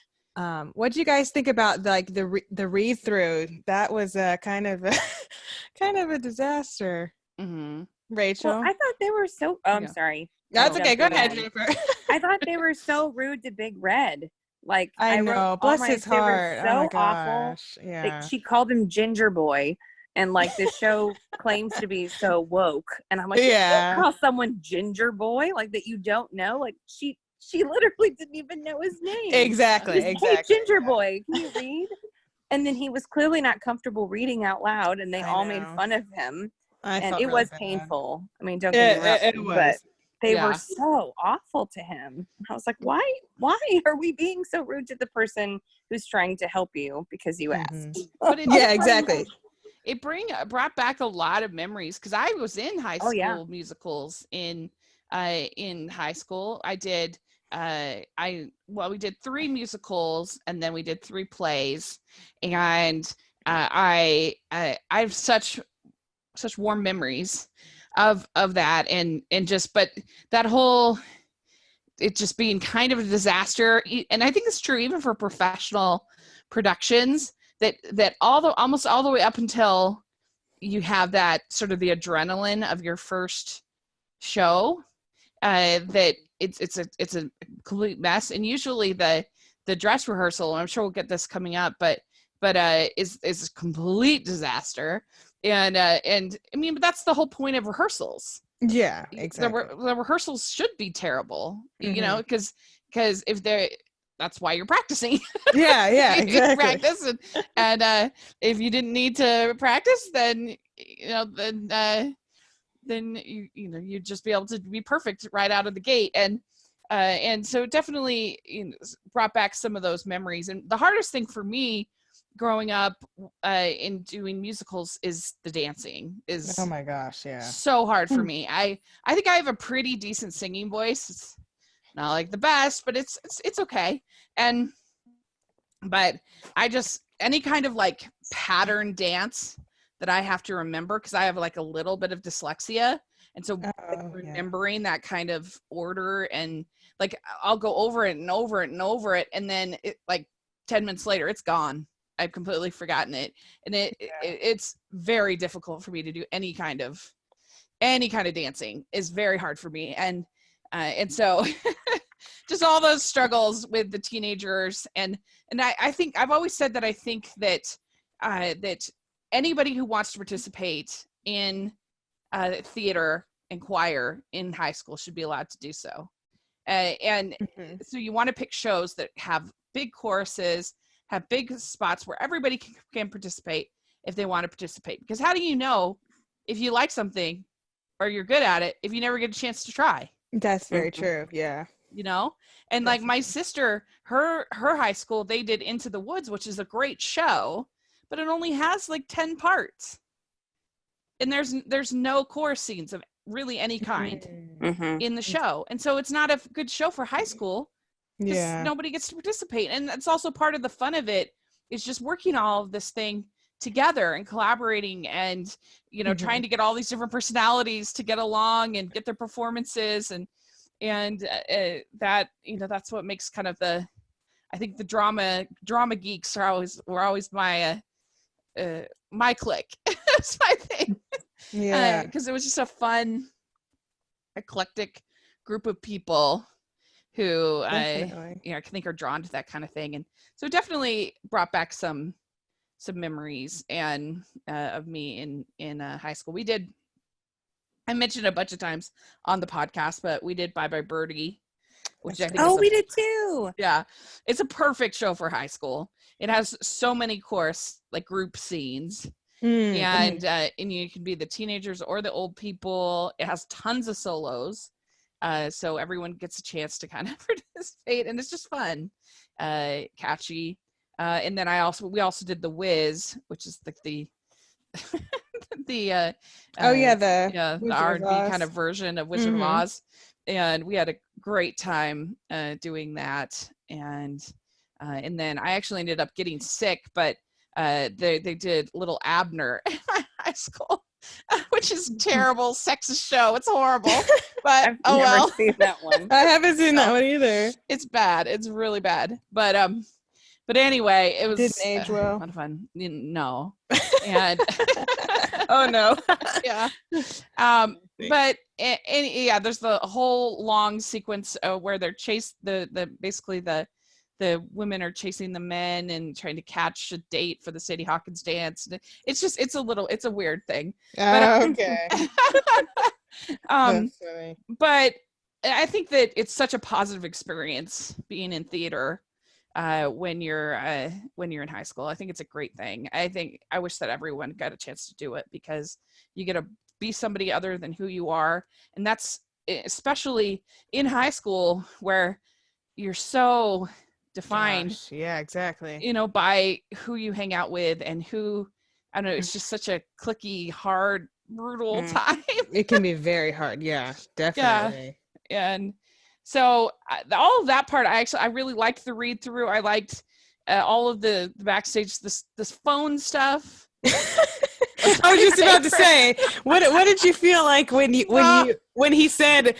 What do you guys think about like the read through? That was kind of a disaster. Rachel, Well, I thought they were so. I'm sorry. That's okay. Go ahead, in. Jennifer. I thought they were so rude to Big Red. Like I know, wrote bless all his they were heart. so Oh my awful. gosh. Yeah. Like, she called him Ginger Boy, and like the show claims to be so woke, and I'm like, you can't call someone Ginger Boy like that you don't know. Like she literally didn't even know his name. Exactly. Hey, Ginger Boy, can you read? And then he was clearly not comfortable reading out loud, and they all made fun of him. And it was painful. I mean, don't get me wrong, but they were so awful to him. I was like, why are we being so rude to the person who's trying to help you because you asked? But exactly. It brought back a lot of memories because I was in high school musicals in high school. I did we did 3 musicals and then we did 3 plays, and I have such warm memories of that, and just, but that whole, it just being kind of a disaster. And I think it's true even for professional productions, that almost all the way up until you have that sort of the adrenaline of your first show, that it's a complete mess. And usually the dress rehearsal, and I'm sure we'll get this coming up, but is a complete disaster. And I mean, but that's the whole point of rehearsals. Yeah, exactly. The rehearsals should be terrible, because if they're, that's why you're practicing. Yeah, exactly. Practice, and if you didn't need to practice, then you'd just be able to be perfect right out of the gate. And so it definitely brought back some of those memories. And the hardest thing for me growing up in doing musicals is the dancing. Is, oh my gosh, yeah, so hard for me. I think I have a pretty decent singing voice. It's not like the best, but it's okay. But I just, any kind of like pattern dance that I have to remember, because I have like a little bit of dyslexia, and so remembering that kind of order, and like I'll go over it and over it and over it, and then it, like 10 minutes later it's gone. I've completely forgotten it, and it's very difficult for me to do any kind of dancing. Is very hard for me, and so just all those struggles with the teenagers, and I think I've always said that I think that that anybody who wants to participate in theater and choir in high school should be allowed to do so, and so you want to pick shows that have big choruses, have big spots where everybody can participate if they want to participate. Because how do you know if you like something or you're good at it if you never get a chance to try? That's very true. Yeah. And like my sister, her high school, they did Into the Woods, which is a great show, but it only has like 10 parts. And there's no chorus scenes of really any kind Mm-hmm. in the show. And so it's not a good show for high school because Yeah. nobody gets to participate. And that's also part of the fun of it, is just working all of this thing together and collaborating and, you know, trying to get all these different personalities to get along and get their performances. And that, you know, that's what makes kind of I think the drama geeks were always my clique. It's my thing. Yeah. Because it was just a fun, eclectic group of people who I think are drawn to that kind of thing. And so it definitely brought back some memories and of me in high school. I mentioned a bunch of times on the podcast, but we did Bye Bye Birdie, which I think we did too. Yeah, it's a perfect show for high school. It has so many like group scenes, and you can be the teenagers or the old people. It has tons of solos, so everyone gets a chance to kind of participate, and it's just fun, catchy. And then we also did The Wiz, which is the the R&B kind of version of Wizard of Oz, and we had a great time doing that. And then I actually ended up getting sick, but they did Little Abner in my high school, which is terrible, sexist show. It's horrible, but I've never seen that one. I haven't seen that one either. It's bad. It's really bad. But anyway, it was didn't age well. A lot of fun. No, and oh no, yeah. But yeah, there's the whole long sequence where they're basically the women are chasing the men and trying to catch a date for the Sadie Hawkins dance. It's a weird thing. Okay. That's funny. But I think that it's such a positive experience being in theater when you're in high school. I think it's a great thing. I wish that everyone got a chance to do it, because you get to be somebody other than who you are, and that's especially in high school where you're so defined. Gosh, yeah, exactly. You know, by who you hang out with and who, I don't know. It's just such a cliquey, hard, brutal time. It can be very hard. Yeah, definitely. Yeah. And so all of that part, I really liked the read through. I liked all of the backstage, this phone stuff. I was just about to say, what did you feel like when he said it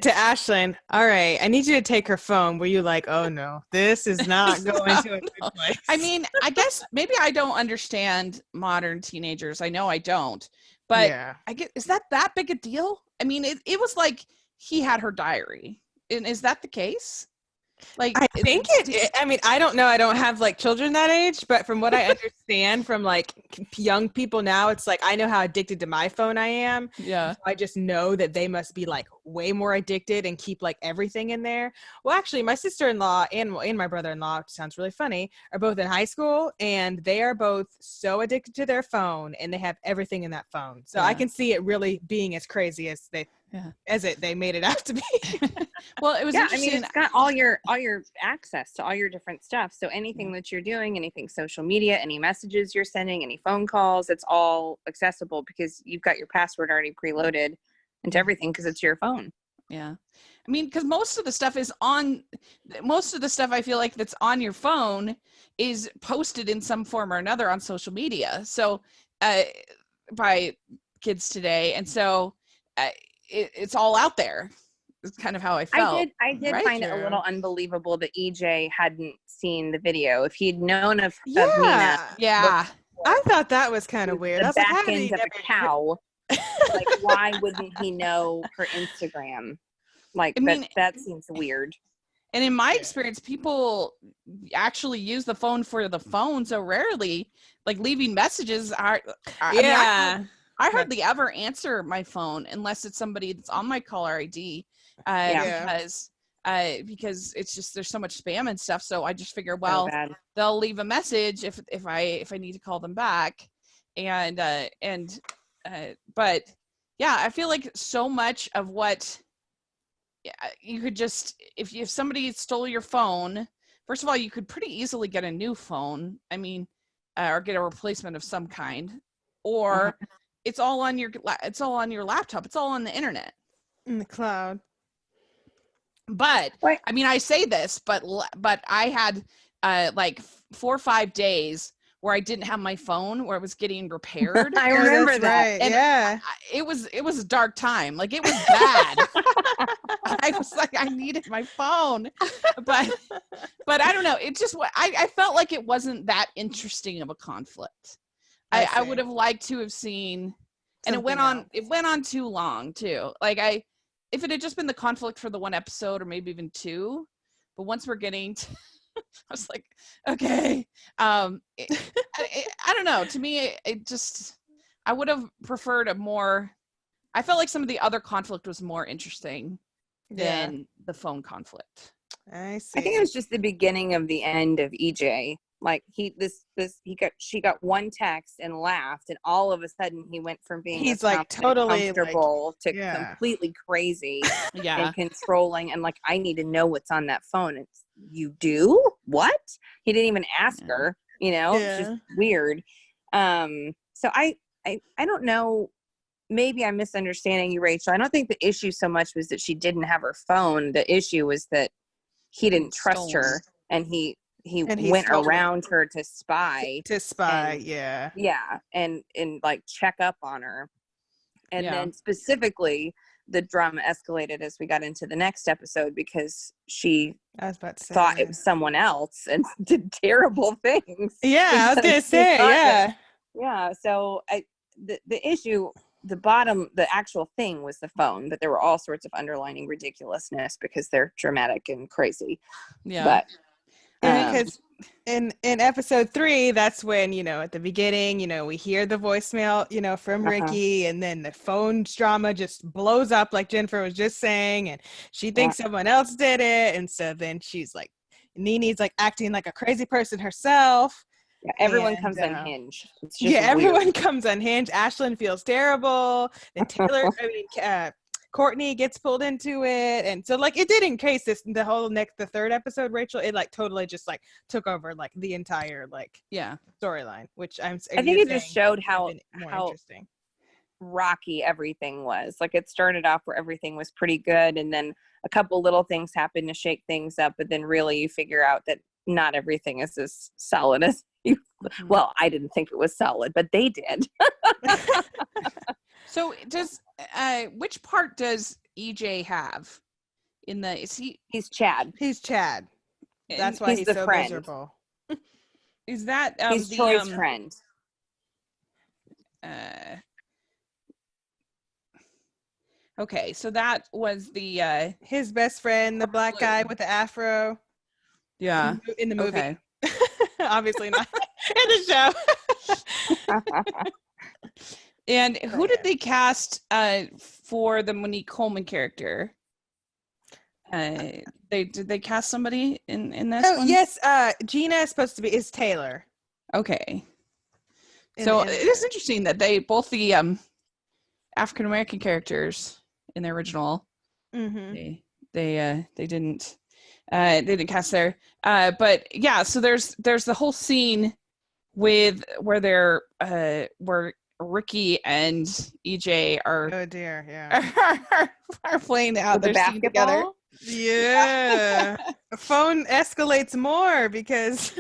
to Ashlyn? All right, I need you to take her phone. Were you like, oh no, this is not going to a good place? I mean, I guess maybe I don't understand modern teenagers. I know I don't, but I get, is that big a deal? I mean, it was like he had her diary, and is that the case? Like, I think I mean, I don't know. I don't have like children that age, but from what I understand from like young people now, it's like, I know how addicted to my phone I am. Yeah. So I just know that they must be like way more addicted and keep like everything in there. Well, actually, my sister-in-law and my brother-in-law, which sounds really funny, are both in high school, and they are both so addicted to their phone, and they have everything in that phone. So I can see it really being as crazy as they made it out to be. Well, it was interesting. I mean, it's got all your access to all your different stuff. So anything that you're doing, anything social media, any messages you're sending, any phone calls, it's all accessible because you've got your password already preloaded into everything because it's your phone. Yeah. I mean, because most of the stuff I feel like that's on your phone is posted in some form or another on social media. So by kids today. And so it's all out there. It's kind of how I felt. I did find it a little unbelievable that EJ hadn't seen the video. If he'd known of Nina. Yeah. I thought that was kind of weird. The back end of a cow. Like, why wouldn't he know her Instagram? Like, that seems weird. And in my experience, people actually use the phone for the phone so rarely. Like, leaving messages I hardly ever answer my phone unless it's somebody that's on my caller ID. Because it's just, there's so much spam and stuff. So I just figure, well, they'll leave a message if I need to call them back. But yeah, I feel like so much of what you could just, if somebody stole your phone, first of all, you could pretty easily get a new phone. I mean, or get a replacement of some kind, or it's all on your laptop. It's all on the internet. In the cloud. But Right. I mean, I say this, but I had like 4 or 5 days where I didn't have my phone, where it was getting repaired. I remember that's that. right. And yeah. it was a dark time. Like, it was bad. I was like, I needed my phone, but I don't know. It just, I felt like it wasn't that interesting of a conflict. I would have liked to have seen, and it went on too long too. Like, if it had just been the conflict for the one episode or maybe even two, but once we're getting to, I was like, okay. I don't know. To me, it just, I would have preferred I felt like some of the other conflict was more interesting than the phone conflict. I see. I think it was just the beginning of the end of EJ. Like, she got one text and laughed, and all of a sudden he went from being he's like totally comfortable to completely crazy and controlling, and like, I need to know what's on that phone. It's, you do what? He didn't even ask her, it's just weird. So I don't know, maybe I'm misunderstanding you, Rachel. I don't think the issue so much was that she didn't have her phone. The issue was that he didn't trust her, and he went around her to spy. And like check up on her. And then specifically the drama escalated as we got into the next episode, because she thought it was someone else and did terrible things. I was gonna say, so the issue, the actual thing was the phone, but there were all sorts of underlining ridiculousness because they're dramatic and crazy. But because in episode 3, that's when, at the beginning, we hear the voicemail, from Ricky, and then the phone drama just blows up, like Jennifer was just saying, and she thinks someone else did it. And so then she's like, Nini's like acting like a crazy person herself. Yeah, everyone comes unhinged. It's just everyone comes unhinged. Ashlyn feels terrible. Then Taylor, Courtney gets pulled into it, and so like it did encase the third episode, Rachel. It like totally just like took over like the entire storyline, which I think it just showed how interesting, rocky everything was. Like, it started off where everything was pretty good, and then a couple little things happened to shake things up, but then really you figure out that not everything is as solid as you. Well, I didn't think it was solid, but they did. So which part does EJ have in the, he's Chad. He's Chad. That's why he's so friend. Miserable. Is that he's Troy's friend? Okay, so that was the his best friend, the black guy with the afro. Yeah. In the movie. Okay. Obviously not in the show. And who did they cast for the Monique Coleman character? Did they cast somebody in this one? Yes, Gina is Taylor. Okay. So it is interesting that they both the African American characters in the original, they didn't cast there. But yeah, so there's the whole scene with where Ricky and EJ are are playing out their scene together. Yeah. Phone escalates more because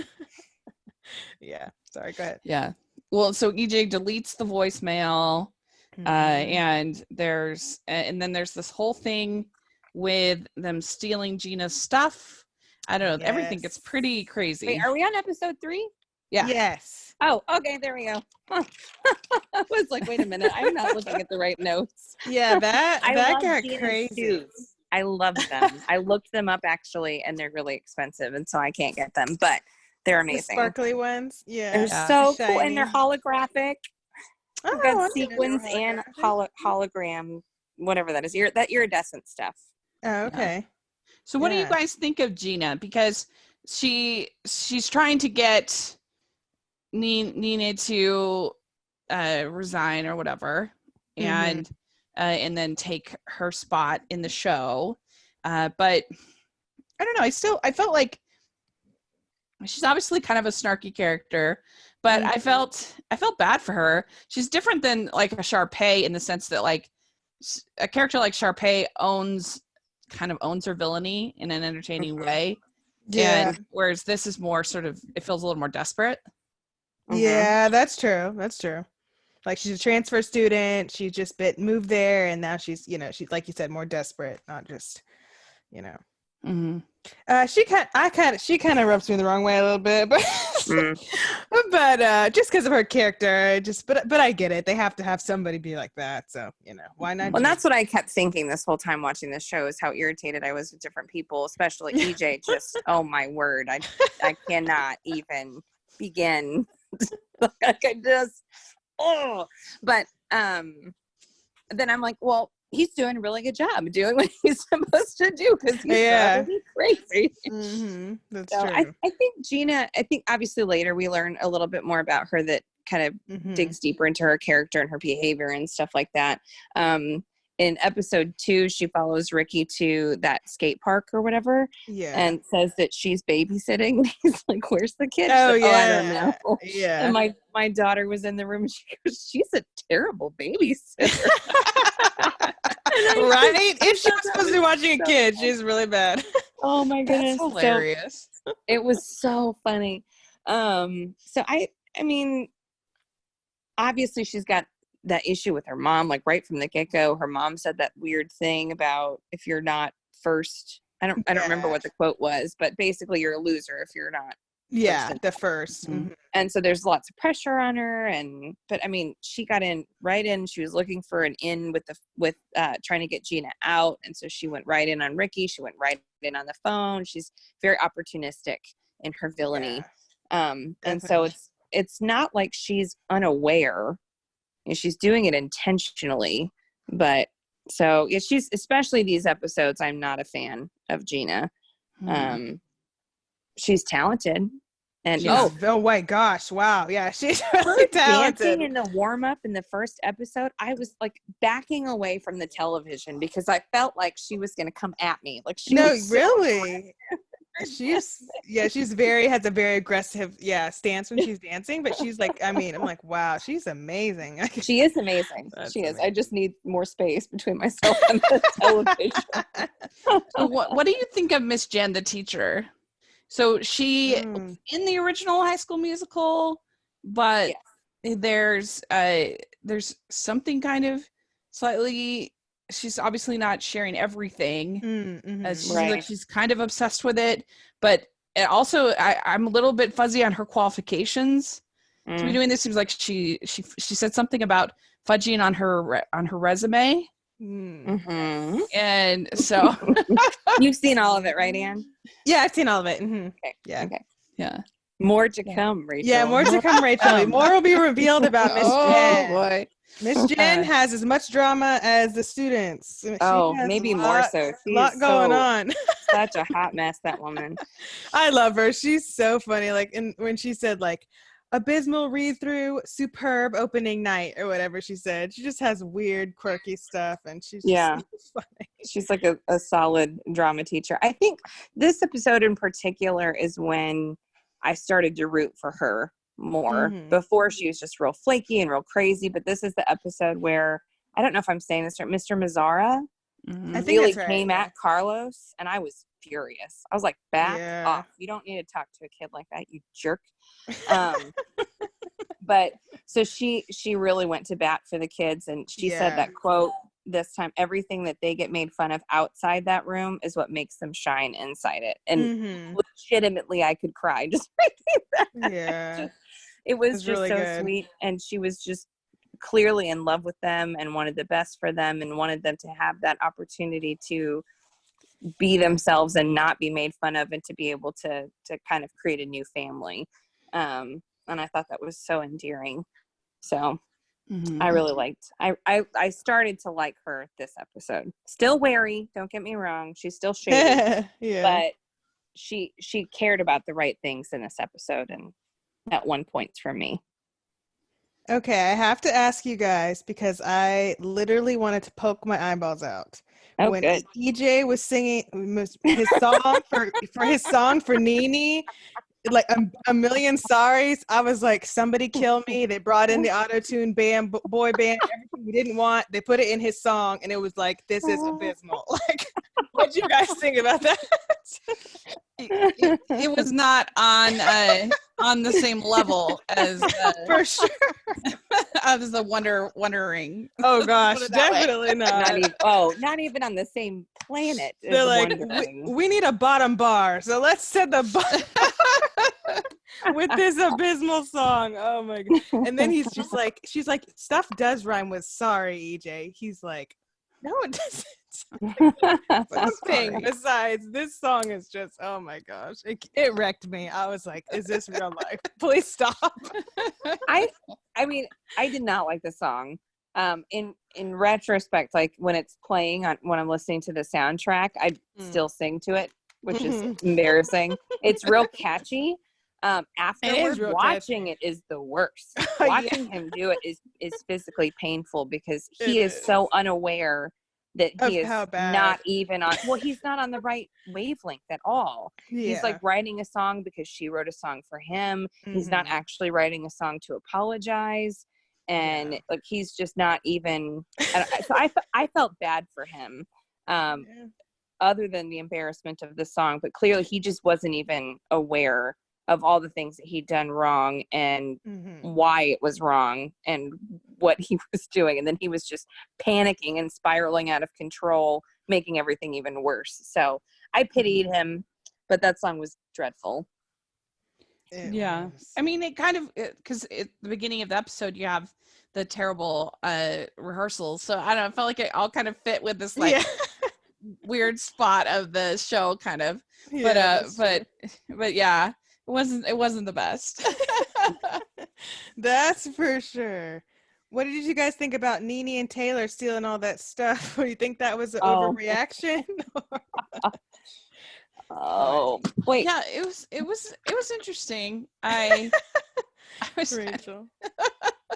sorry, go ahead. Yeah. Well, so EJ deletes the voicemail, and then there's this whole thing with them stealing Gina's stuff. I don't know. Yes. Everything gets pretty crazy. Wait, are we on episode 3? Yeah. Yes. Oh, okay. There we go. I was like, wait a minute. I'm not looking at the right notes. Yeah, that got crazy. Shoes. I love them. I looked them up actually, and they're really expensive, and so I can't get them, but they're amazing. The sparkly ones. Yeah. They're so cool, and they're holographic. We've got sequins and hologram, whatever that is. That iridescent stuff. Oh, okay. Yeah. So what do you guys think of Gina? Because she's trying to get Nina to resign or whatever, and then take her spot in the show. But I don't know. I felt like she's obviously kind of a snarky character, but I felt bad for her. She's different than like a Sharpay in the sense that like a character like Sharpay owns her villainy in an entertaining way. Yeah. And whereas this is more sort of, it feels a little more desperate. Yeah, that's true. That's true. Like she's a transfer student. She just moved there, and now she's, she's like you said, more desperate, not just, Mm-hmm. She kind of rubs me the wrong way a little bit, but but just because of her character, but I get it. They have to have somebody be like that, so why not? Well, that's what I kept thinking this whole time watching this show, is how irritated I was with different people, especially EJ. Just oh my word, I cannot even begin. Like I just but then I'm like, well, he's doing a really good job doing what he's supposed to do because he's really crazy. Mm-hmm. That's so true. I think Gina, obviously later we learn a little bit more about her that kind of digs deeper into her character and her behavior and stuff like that. In episode 2, she follows Ricky to that skate park or whatever, and says that she's babysitting. And he's like, "Where's the kid?" Oh, like, I don't know. Yeah. And my daughter was in the room. And she goes, "She's a terrible babysitter." Right? If she was supposed to be watching a kid, she's really bad. Oh my goodness, that's hilarious. So, it was so funny. So I mean, obviously she's got that issue with her mom, like right from the get-go. Her mom said that weird thing about if you're not first, I don't remember what the quote was, but basically you're a loser if you're not first. Mm-hmm. And so there's lots of pressure on her, but I mean, she got right in. She was looking for an in with trying to get Gina out, and so she went right in on Ricky. She went right in on the phone. She's very opportunistic in her villainy. And so it's not like she's unaware. She's doing it intentionally, but so she's, especially these episodes, I'm not a fan of Gina. She's talented, and oh my gosh, wow, yeah, she's really talented. Dancing in the warm-up in the first episode, I was like backing away from the television because I felt like she was going to come at me. Like she was really. She's has a very aggressive stance when she's dancing, but she's like, I'm like, wow, she's amazing. She is amazing. She is. I just need more space between myself and the television. What do you think of Miss Jen, the teacher? So she in the original High School Musical, but there's something kind of slightly. She's obviously not sharing everything. She's kind of obsessed with it, but also I'm a little bit fuzzy on her qualifications to be doing this. Seems like she said something about fudging on her resume. And so you've seen all of it, right, Anne? Yeah, I've seen all of it. Okay. Yeah. Okay. Yeah. More to come, Rachel. Yeah, more to come, Rachel. More will be revealed about Miss Jen. Boy. Miss Jen has as much drama as the students. Maybe more so. A lot going on. Such a hot mess, that woman. I love her. She's so funny. Like, when she said like abysmal read through, superb opening night, or whatever she said. She just has weird, quirky stuff, and she's just so funny. She's like a solid drama teacher. I think this episode in particular is when I started to root for her more. Before, she was just real flaky and real crazy, but this is the episode where, I don't know if I'm saying this right, Mr. Mazzara I think really that's right, came at Carlos, and I was furious. I was like, back off. You don't need to talk to a kid like that, you jerk. But so she really went to bat for the kids, and she said that quote this time, everything that they get made fun of outside that room is what makes them shine inside it. And legitimately, I could cry just reading that. It was just really so good. Sweet, and she was just clearly in love with them and wanted the best for them and wanted them to have that opportunity to be themselves and not be made fun of, and to be able to kind of create a new family. And I thought that was so endearing. So I really liked, I started to like her this episode. Still wary, don't get me wrong. She's still shady, but she cared about the right things in this episode, and that 1 point for me. Okay, I have to ask you guys, because I literally wanted to poke my eyeballs out. When EJ was singing his song for Nene, like a million sorries. I was like, somebody kill me. They brought in the auto-tune band, boy band, everything we didn't want. They put it in his song, and it was like, this is abysmal. Like, what do you guys think about that? It was not on the same level as For sure. as the Wondering. Oh gosh, Put it that way. definitely not. Not even on the same planet as They're like, Wondering. we need a bottom bar, so let's set the bar with this abysmal song. Oh my god! And then he's just like, she's like, stuff does rhyme with sorry, EJ. He's like, no, it doesn't. Something besides this song is just, oh my gosh, it wrecked me. I was like, is this real life? Please stop. I mean, I did not like the song. In retrospect, like when it's playing when I'm listening to the soundtrack, I still sing to it, which is embarrassing. It's real catchy. Afterward, watching it is the worst. Watching him do it is physically painful because he is so unaware that he is not even on, well, he's not on the right wavelength at all. Yeah. He's like writing a song because she wrote a song for him. He's not actually writing a song to apologize. And like, he's just not even, so I felt bad for him, other than the embarrassment of the song, but clearly he just wasn't even aware of all the things that he'd done wrong and why it was wrong and what he was doing. And then he was just panicking and spiraling out of control, making everything even worse. So I pitied him, but that song was dreadful. I mean, it kind of, because at the beginning of the episode, you have the terrible rehearsals. So I don't know, I felt like it all kind of fit with this like weird spot of the show kind of, but yeah. It wasn't the best. That's for sure. What did you guys think about Nene and Taylor stealing all that stuff? Do you think that was an overreaction? Wait. Yeah, it was interesting. I was Rachel.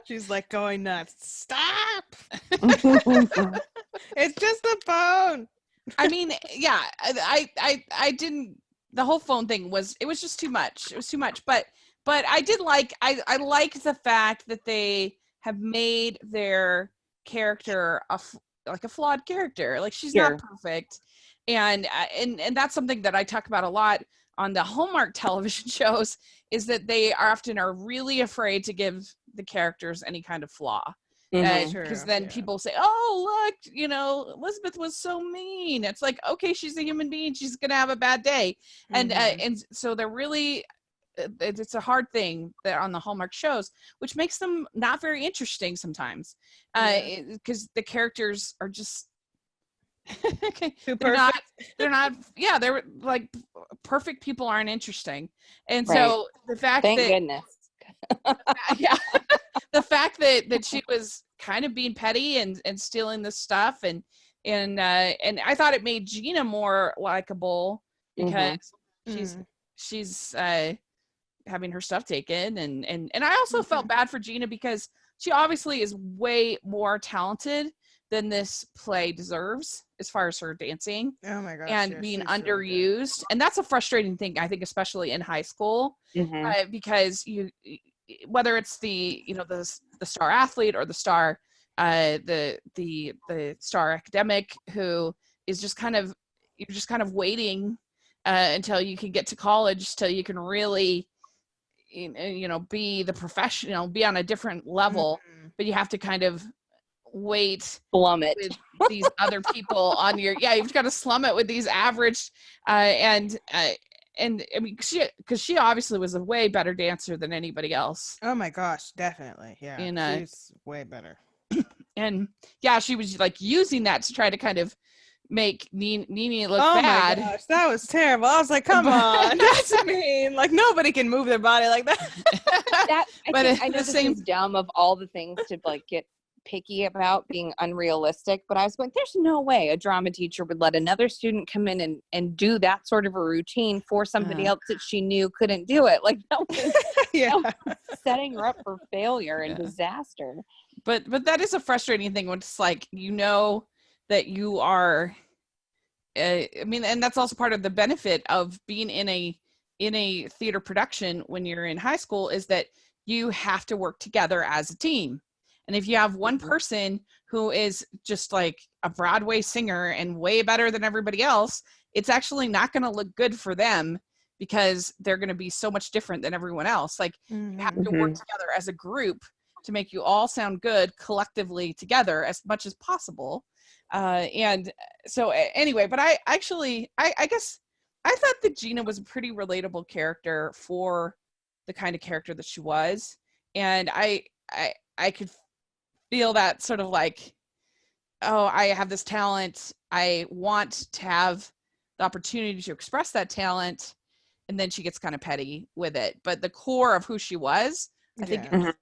She's like going nuts. Stop. It's just a phone. I mean, yeah, I didn't. The whole phone thing was just too much. It was too much. But I did like, I liked the fact that they have made their character a flawed character. Like, she's not perfect. And that's something that I talk about a lot on the Hallmark television shows, is that they are really afraid to give the characters any kind of flaw. Because then people say, oh, look, Elizabeth was so mean. It's like, okay, she's a human being, she's gonna have a bad day. And so they're really, it's a hard thing that on the Hallmark shows, which makes them not very interesting sometimes, because the characters are just they're they're like, perfect people aren't interesting. And so the fact Thank goodness. The fact that she was kind of being petty and stealing this stuff, and I thought it made Gina more likable because she's having her stuff taken, and I also felt bad for Gina because she obviously is way more talented than this play deserves as far as her dancing. Oh my gosh, and being underused, and that's a frustrating thing, I think, especially in high school, because whether it's the star athlete or the star the star academic who is just kind of, you're just kind of waiting until you can get to college, till you can really be the professional, be on a different level, but you have to kind of slum it with these other people on your you've got to slum it with these average and I mean, because she obviously was a way better dancer than anybody else. Oh my gosh, definitely. Yeah, she's way better. And she was like using that to try to kind of make Nene look bad. Oh my gosh, that was terrible. I was like, come on, that's mean. Like, nobody can move their body like that. I know this is dumb of all the things to like get picky about being unrealistic, but I was going, there's no way a drama teacher would let another student come in and do that sort of a routine for somebody else that she knew couldn't do it. Like, that was setting her up for failure and disaster. But that is a frustrating thing when it's like, that you are I mean, and that's also part of the benefit of being in in a theater production when you're in high school is that you have to work together as a team. And if you have one person who is just like a Broadway singer and way better than everybody else, it's actually not going to look good for them because they're going to be so much different than everyone else. Like you have to work together as a group to make you all sound good collectively together as much as possible. And so anyway, but I guess I thought that Gina was a pretty relatable character for the kind of character that she was. And I could feel that sort of like, oh, I have this talent. I want to have the opportunity to express that talent. And then she gets kind of petty with it. But the core of who she was, I think is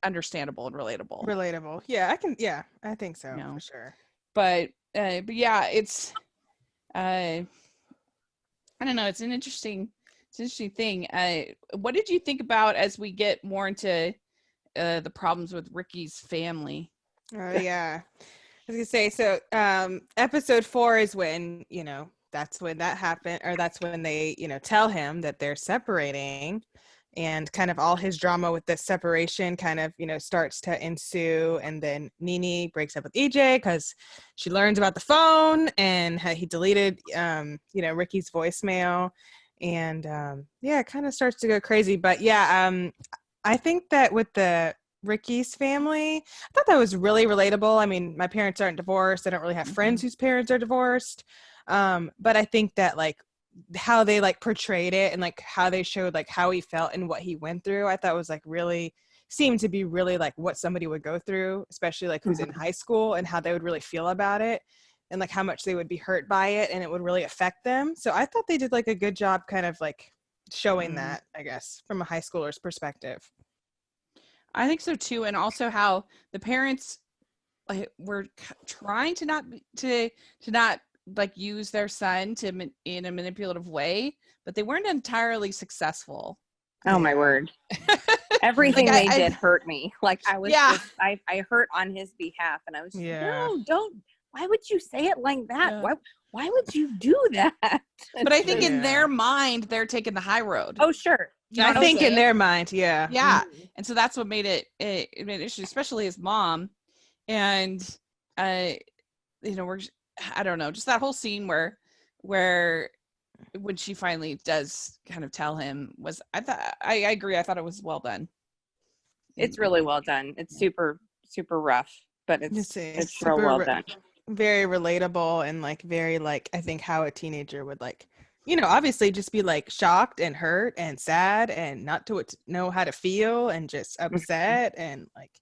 understandable and relatable. Relatable. Yeah, I think so, for sure. But yeah, it's I don't know, it's an interesting thing. What did you think about as we get more into the problems with Ricky's family? Oh yeah. I was gonna say, so episode 4 is when, that's when that happened, or that's when they, tell him that they're separating, and kind of all his drama with this separation kind of, starts to ensue. And then Nene breaks up with EJ because she learns about the phone and he deleted, Ricky's voicemail. And it kind of starts to go crazy. But I think that with the Ricky's family, I thought that was really relatable. I mean, my parents aren't divorced. I don't really have friends whose parents are divorced. But I think that like how they like portrayed it and like how they showed like how he felt and what he went through, I thought was like really seemed to be really like what somebody would go through, especially like who's in high school, and how they would really feel about it and like how much they would be hurt by it and it would really affect them. So I thought they did like a good job kind of like showing that, I guess, from a high schooler's perspective. I think so too. And also how the parents were trying to not like use their son in a manipulative way, but they weren't entirely successly. Oh my word. Everything like they did hurt me. Like I was I hurt on his behalf, and I was no, don't, why would you say it like that? Why would you do that? But I think in their mind they're taking the high road. Oh sure. I think in their mind, and so that's what made it an issue, especially his mom. And I don't know, just that whole scene where when she finally does kind of tell him was, I agree. I thought it was well done. It's really well done. It's super, super rough, but it's real well done. Very relatable and like very like, I think how a teenager would like, obviously just be like shocked and hurt and sad and not to know how to feel and just upset and like,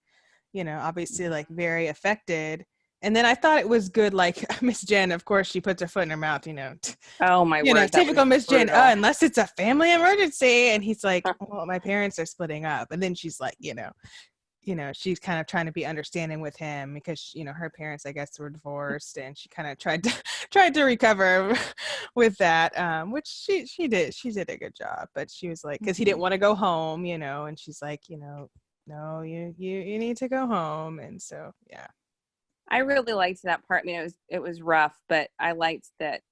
obviously like very affected. And then I thought it was good, like Miss Jen, of course, she puts her foot in her mouth, Oh my word. Typical Miss Jen, unless it's a family emergency. And he's like, well, my parents are splitting up. And then she's like, she's kind of trying to be understanding with him because, her parents, I guess, were divorced, and she kind of tried to recover with that, which she did. She did a good job, but she was like, because he didn't want to go home, and she's like, no, you need to go home. And so, yeah. I really liked that part. I mean, it was rough, but I liked that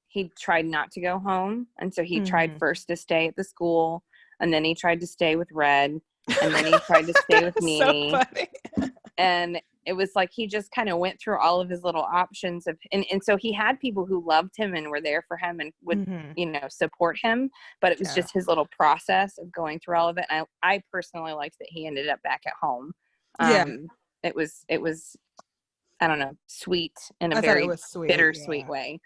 he tried not to go home. And so he tried first to stay at the school, and then he tried to stay with Red, and then he tried to stay with Nene. So funny. And it was like he just kind of went through all of his little options and so he had people who loved him and were there for him and would support him, but it was just his little process of going through all of it. And I personally liked that he ended up back at home. It was I don't know, sweet in a very bittersweet way.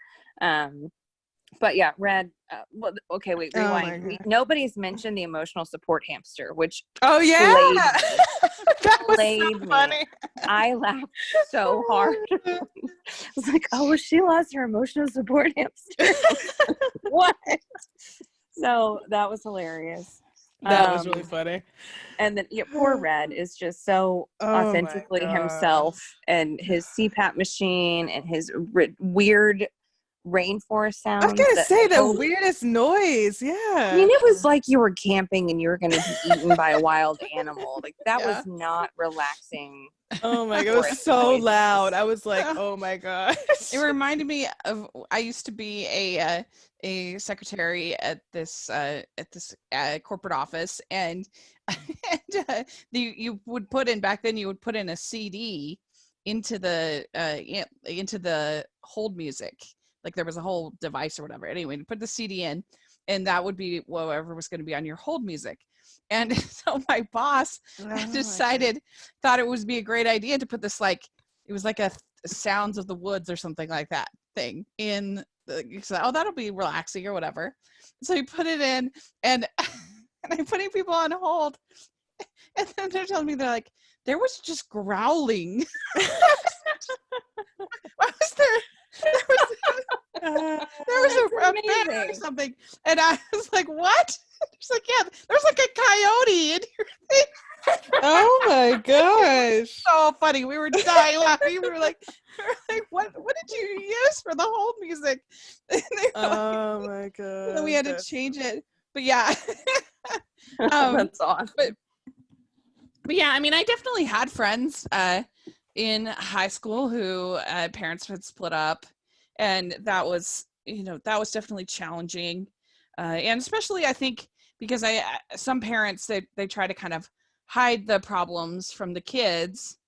But yeah, Red. Well, okay, wait, rewind. Nobody's mentioned the emotional support hamster, which that was so funny. I laughed so hard. I was like, oh, well, she lost her emotional support hamster. What? So that was hilarious. That was really funny. And then poor Red is just so authentically himself, and his CPAP machine and his weird rainforest I sounds. was gonna say the totally, weirdest noise. Yeah. I mean, it was like you were camping and you were going to be eaten by a wild animal. Like that was not relaxing. Oh my god, it forest was so noises. loud. I was like, oh my gosh. It reminded me of I used to be a secretary at this corporate office, and you would put in back then you would put in a CD into the hold music. Like there was a whole device or whatever. Anyway, you put the CD in, and that would be whatever was going to be on your hold music. And so my boss thought it would be a great idea to put this, like, it was like a sounds of the woods or something like that thing in the, so, oh, that'll be relaxing or whatever. So he put it in, and and I'm putting people on hold, and then they're telling me, they're like, there was just growling. Why was there? There was a bear or something, and I was like, "What?" She's like, "Yeah, there's like a coyote in your thing." Oh my gosh! So funny. We were dying laughing. We were like, "What did you use for the hold music?" Oh my god! So we had to change it. But yeah, That's awesome. But yeah, I mean, I definitely had friends in high school who parents had split up, and that was definitely challenging, and especially I think because some parents they try to kind of hide the problems from the kids,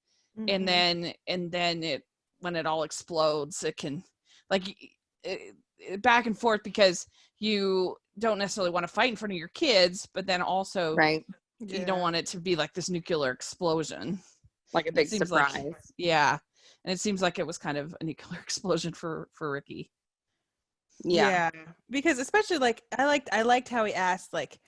and then it, when it all explodes, it can, like, back and forth, because you don't necessarily want to fight in front of your kids, but then also you don't want it to be like this nuclear explosion, like a big surprise. And it seems like it was kind of a nuclear explosion for Ricky. Yeah, because especially like I liked how he asked, like,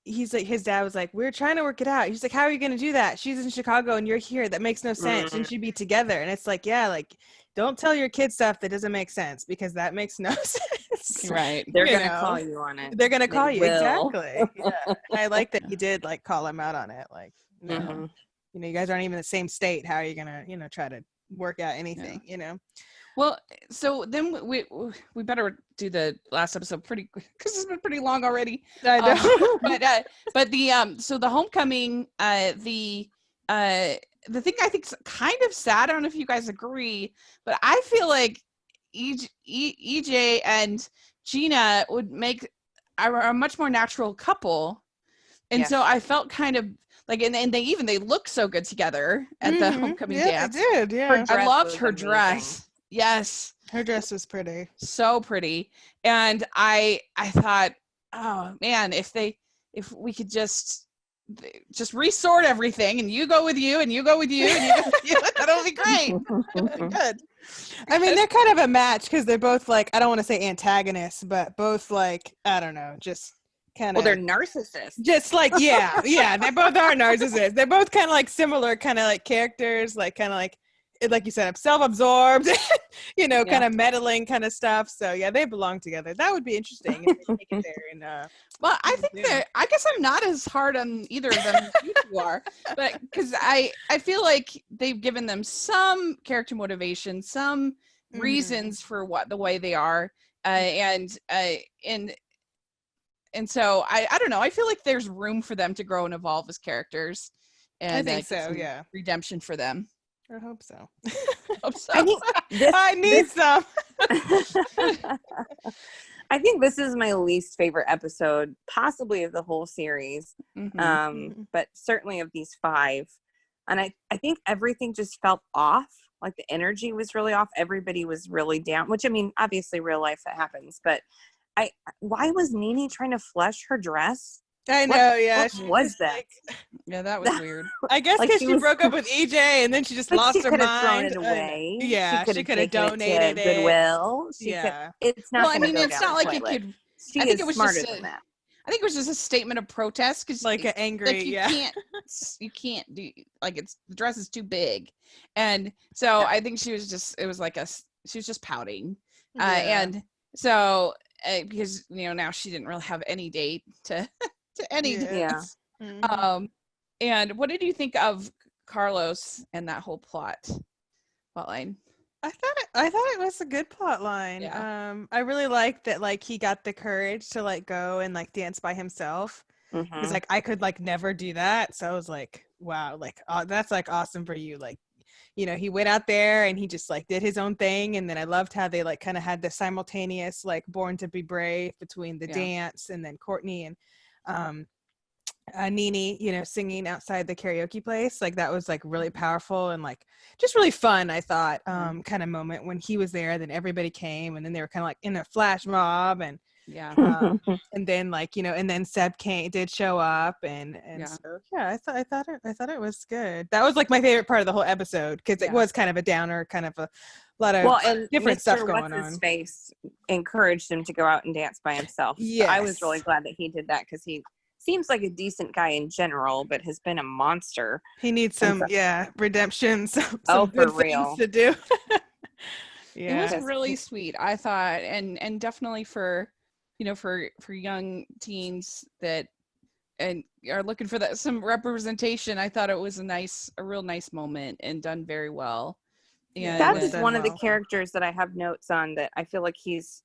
he's like, his dad was like, we're trying to work it out. He's like, how are you going to do that? She's in Chicago and you're here. That makes no sense. Shouldn't you be together? And it's like, yeah, like, don't tell your kids stuff that doesn't make sense, because that makes no sense. Right. They're going to call you on it. They're going to call you. Exactly. Yeah. And I like that he did, like, call him out on it. Like, no, you guys aren't even in the same state. How are you going to, try to work out anything, Well, so then we better do the last episode pretty quick, because it's been pretty long already. I know. But the so the homecoming, the thing I think is kind of sad, I don't know if you guys agree, but I feel like EJ and Gina would make a much more natural couple, and so I felt kind of like, and they look so good together at the homecoming dance. They did. Yeah, I loved her dress. Yes, her dress was pretty, so pretty. And I thought, oh man, if we could just resort everything, and you go with you, and you go with you, and you go with you, that'll be great. Good. I mean, they're kind of a match, because they're both, like, I don't want to say antagonists, but both, like, I don't know, just kind of. Well, they're narcissists. Just like, yeah, they both are narcissists. They're both kind of like similar, kind of like characters, like kind of like you said, self-absorbed, kind of meddling kind of stuff. So yeah, they belong together. That would be interesting if they make it there. And well, I think that, I guess I'm not as hard on either of them as you two are, but because I feel like they've given them some character motivation, some reasons for the way they are, and so I don't know. I feel like there's room for them to grow and evolve as characters, and I think so. Yeah, redemption for them. I hope so. I need some. I think this is my least favorite episode, possibly of the whole series, but certainly of these 5. And I think everything just felt off. Like the energy was really off. Everybody was really down, which, I mean, obviously real life that happens. But why was Nene trying to flush her dress? I know, what was that? Like, yeah, that was weird. I guess because she broke up with EJ, and then she just lost her mind. Thrown it away. Yeah, she could have donated it. Goodwill. It's not. Well, I mean, it's not like it could. I think it was smarter than that. I think it was just a statement of protest, because like an angry, you can't do, like, the dress is too big, and so I think she was just pouting, and so because now she didn't really have any date to any dance. And what did you think of Carlos and that whole plot line? I thought it was a good plot line. Yeah. I really liked that like he got the courage to like go and like dance by himself. Because Mm-hmm. like I could like never do that. So I was like, wow, like that's like awesome for you. Like, he went out there and he just like did his own thing. And then I loved how they like kind of had the simultaneous like Born to Be Brave between the Yeah. dance and then Courtney and um Nene, singing outside the karaoke place. Like that was like really powerful and like just really fun, I thought, kind of moment when he was there. Then everybody came and then they were kind of like in a flash mob Yeah. and then like, and then Seb did show up and Yeah. so yeah, I thought it was good. That was like my favorite part of the whole episode because it Yeah. was kind of a downer, kind of a lot of Well, and different Mr. stuff What's going his on. face encouraged him to go out and dance by himself. So I was really Yes. glad that he did that because he seems like a decent guy in general, but has been a monster. He needs And some redemption, some Oh, good for things real. to do. It was Yeah. really sweet, I thought, and definitely for for young teens that and are looking for that some representation. I thought it was a real nice moment and done very well. Yeah, And That was is done one of the well. characters that I have notes on that I feel like he's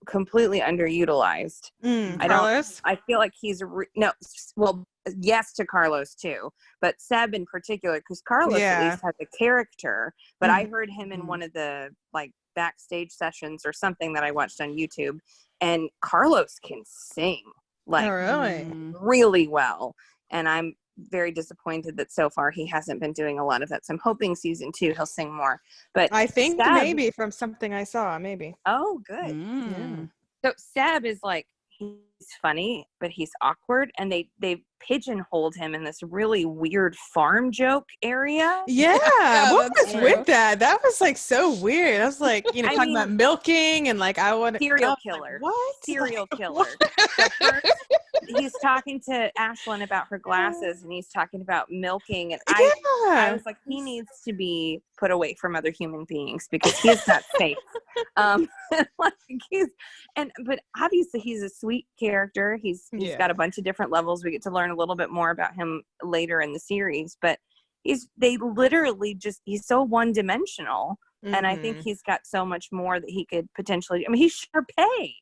completely underutilized. Carlos? I feel like he's no, well, yes to Carlos too, but Seb in particular, because Carlos at least has a character. But I heard him in one of the like backstage sessions or something that I watched on YouTube, and Carlos can sing like really well, and I'm very disappointed that so far he hasn't been doing a lot of that. So I'm hoping season 2 he'll sing more. But I think Seb, maybe from something I saw, maybe. oh, good. Yeah. So Seb is like, he's funny, but he's awkward, and they pigeonholed him in this really weird farm joke area. Yeah, what was true. with that? That was like so weird. I was like, I talking about milking and like I want serial killer. Like, what? Serial Like, killer. what? So first, he's talking to Ashlyn about her glasses, and he's talking about milking, and I was like, he needs to be put away from other human beings because he is not safe. Like but obviously he's a sweet character. He's got a bunch of different levels. We get to learn a little bit more about him later in the series, but they literally just, he's so one-dimensional. And I think he's got so much more that he could potentially, I mean, he's Sharpay.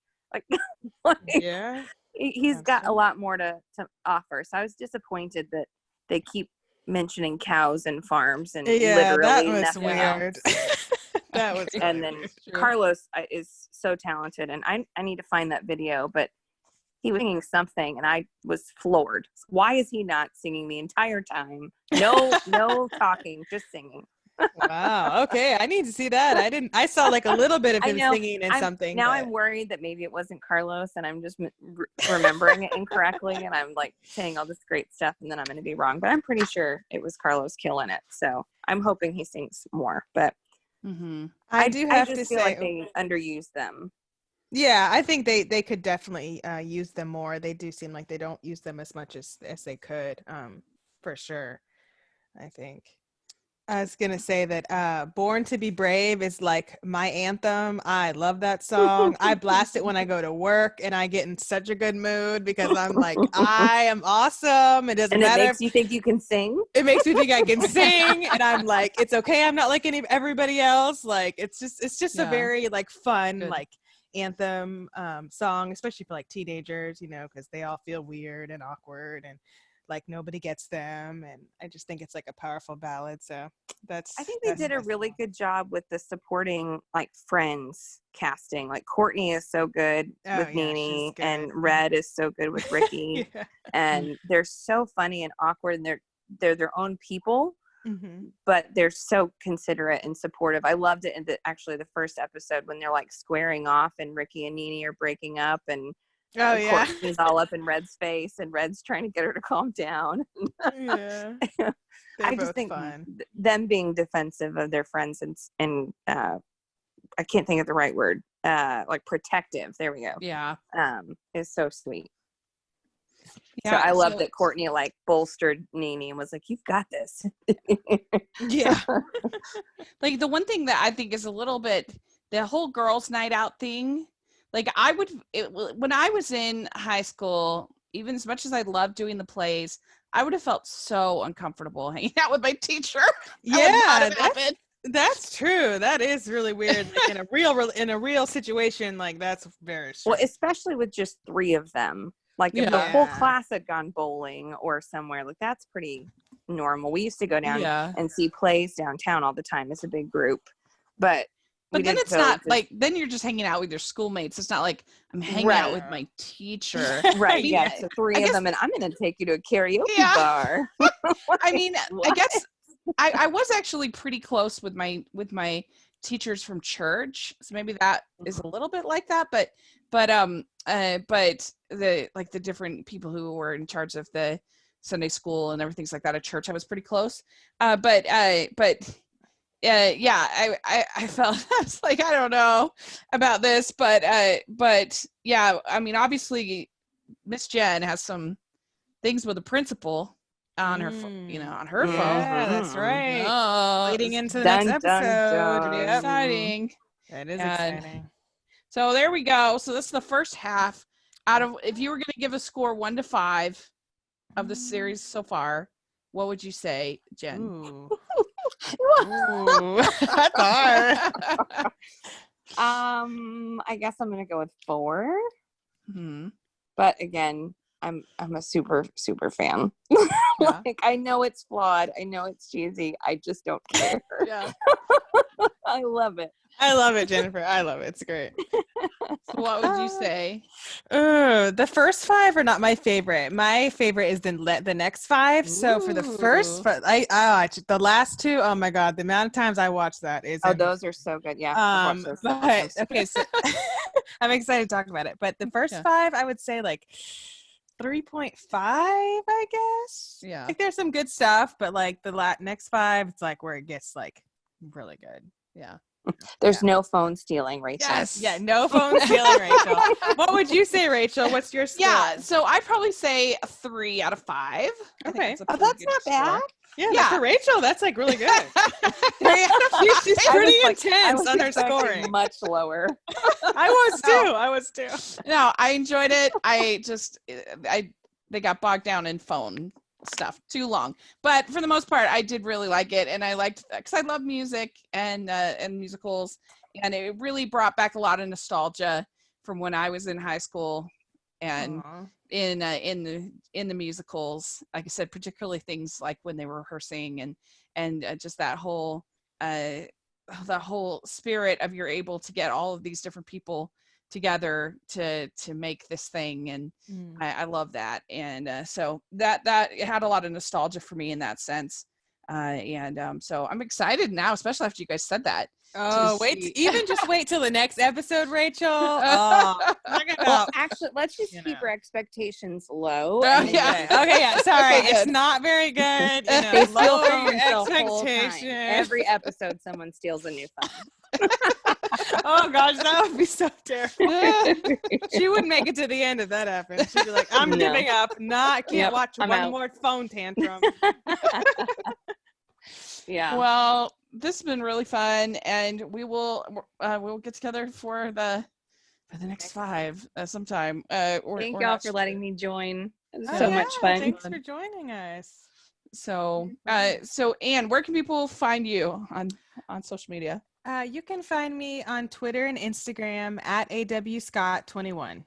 Like Yeah. He's got a lot more to offer. So I was disappointed that they keep mentioning cows and farms and literally that was nothing weird. else. That was And then Carlos is so talented, and I need to find that video, but he was singing something and I was floored. Why is he not singing the entire time? No talking, just singing. Wow. Okay, I need to see that. I saw like a little bit of him singing and something. Now I'm worried that maybe it wasn't Carlos and I'm just remembering it incorrectly, and I'm like saying all this great stuff and then I'm going to be wrong, but I'm pretty sure it was Carlos killing it. So I'm hoping he sings more, but I do have to feel say like they underuse them. Yeah, I think they could definitely use them more. They do seem like they don't use them as much as they could, for sure. I think. I was gonna say that Born to Be Brave is like my anthem. I love that song. I blast it when I go to work and I get in such a good mood because I'm like, I am awesome. It doesn't matter. It makes you think you can sing. It makes me think I can sing, and I'm like, it's okay. I'm not like everybody else. Like it's just a very like fun like anthem song, especially for like teenagers, because they all feel weird and awkward and like nobody gets them, and I just think it's like a powerful ballad. So I think they did a really good job with the supporting like friends casting. Like Courtney is so good with Nene, and Red is so good with Ricky. And they're so funny and awkward, and they're their own people, but they're so considerate and supportive. I loved it in actually the first episode when they're like squaring off and Ricky and Nene are breaking up, and Courtney's all up in Red's face and Red's trying to get her to calm down. I just think them being defensive of their friends and I can't think of the right word, like protective, there we go, is so sweet. So I love that Courtney like bolstered Nene and was like, you've got this. Like the one thing that I think is a little bit, the whole girls' night out thing, like when I was in high school, even as much as I loved doing the plays, I would have felt so uncomfortable hanging out with my teacher. That's true. That is really weird. Like in a real situation, like that's very Well, strange. especially with just 3 of them. Like if the whole class had gone bowling or somewhere, like that's pretty normal. We used to go down and see plays downtown all the time as a big group, but then it's not like, then you're just hanging out with your schoolmates. It's not like I'm hanging out with my teacher. Right. Yeah. So 3 of them, and I'm going to take you to a karaoke bar. I mean, I guess I was actually pretty close with my teachers from church. So maybe that is a little bit like that, but the different people who were in charge of the Sunday school and everything's like that at church, I was pretty close. I felt I was like, I don't know about this, but yeah, I mean, obviously Miss Jen has some things with the principal on her, on her phone. Yeah, that's right. Leading into the next episode. Yep. Exciting. That is exciting. So there we go. So this is the first half. Out of, if you were going to give a score 1 to 5 of the series so far, what would you say, Jen? Ooh. Ooh. That's hard. I guess I'm gonna go with 4. Mm-hmm. But again, I'm a super fan. Like I know it's flawed. I know it's cheesy. I just don't care. Yeah. I love it. I love it, Jennifer. I love it. It's great. So what would you say? The first 5 are not my favorite. My favorite is the next 5. So for the first, the last 2, oh my God, the amount of times I watched that is. Oh, those are so good. Yeah. But okay, so I'm excited to talk about it. But the first 5, I would say like 3.5, I guess. Yeah. Like there's some good stuff, but like the next 5, it's like where it gets like really good. Yeah. There's no phone stealing, Rachel. Yes. Yeah, no phone stealing, Rachel. What would you say, Rachel? What's your score? Yeah, so I'd probably say a 3 out of 5. Okay. Oh, that's not bad. Yeah, for Rachel, that's like really good. 3 out of 5. She's pretty intense on her scoring. Much lower. I was too. No, I enjoyed it. They got bogged down in phone stuff too long, but for the most part I did really like it, and I liked because I love music and musicals, and it really brought back a lot of nostalgia from when I was in high school and in the musicals. Like I said, particularly things like when they were rehearsing and just that whole spirit of you're able to get all of these different people together to make this thing, and I love that, and so that it had a lot of nostalgia for me in that sense, so I'm excited now, especially after you guys said that. Oh, just wait till the next episode, Rachel. Well, actually, let's just keep our expectations low. Okay, yeah. Sorry, it's not very good. They steal Lower phones your the whole time. expectations. Every episode, someone steals a new phone. Oh gosh, that would be so terrible. She wouldn't make it to the end if that happened. She'd be like, "I'm giving up. Can't watch one more phone tantrum." Yeah. Well, this has been really fun, and we'll get together for the next 5 sometime. Thank y'all for letting me join. It was so much fun. Thanks for joining us. So Anne, where can people find you on social media? You can find me on Twitter and Instagram at awscott21.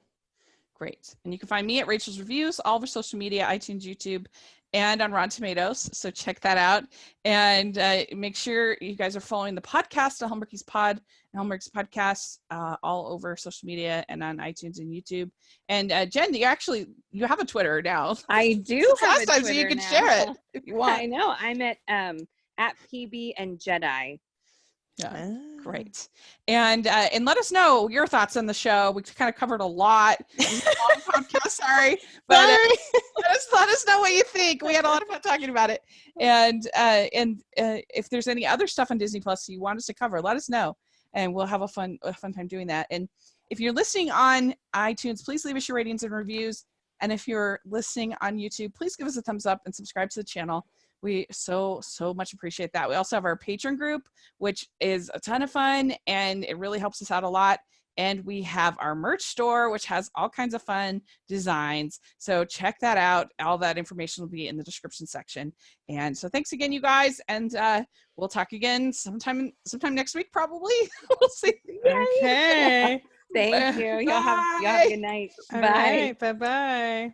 Great. And you can find me at Rachel's Reviews, all over social media, iTunes, YouTube, and on Rotten Tomatoes. So check that out. And make sure you guys are following the podcast, the Hallmarkies Pod and Hallmarkies Podcast, all over social media and on iTunes and YouTube. And Jen, you have a Twitter now. I do have a Twitter so you can now. share it if you want. I know. I'm at PB and Jedi. Yeah, great. And let us know your thoughts on the show. We kind of covered a lot. Long podcast, sorry. But let us know what you think. We had a lot of fun talking about it. And if there's any other stuff on Disney Plus you want us to cover, let us know. And we'll have a fun time doing that. And if you're listening on iTunes, please leave us your ratings and reviews. And if you're listening on YouTube, please give us a thumbs up and subscribe to the channel. We so much appreciate that. We also have our Patreon group, which is a ton of fun, and it really helps us out a lot. And we have our merch store, which has all kinds of fun designs. So check that out. All that information will be in the description section. And so thanks again, you guys. And we'll talk again sometime next week, probably. We'll see. Okay. Thank you. Y'all have a good night. All Bye. right. Bye-bye.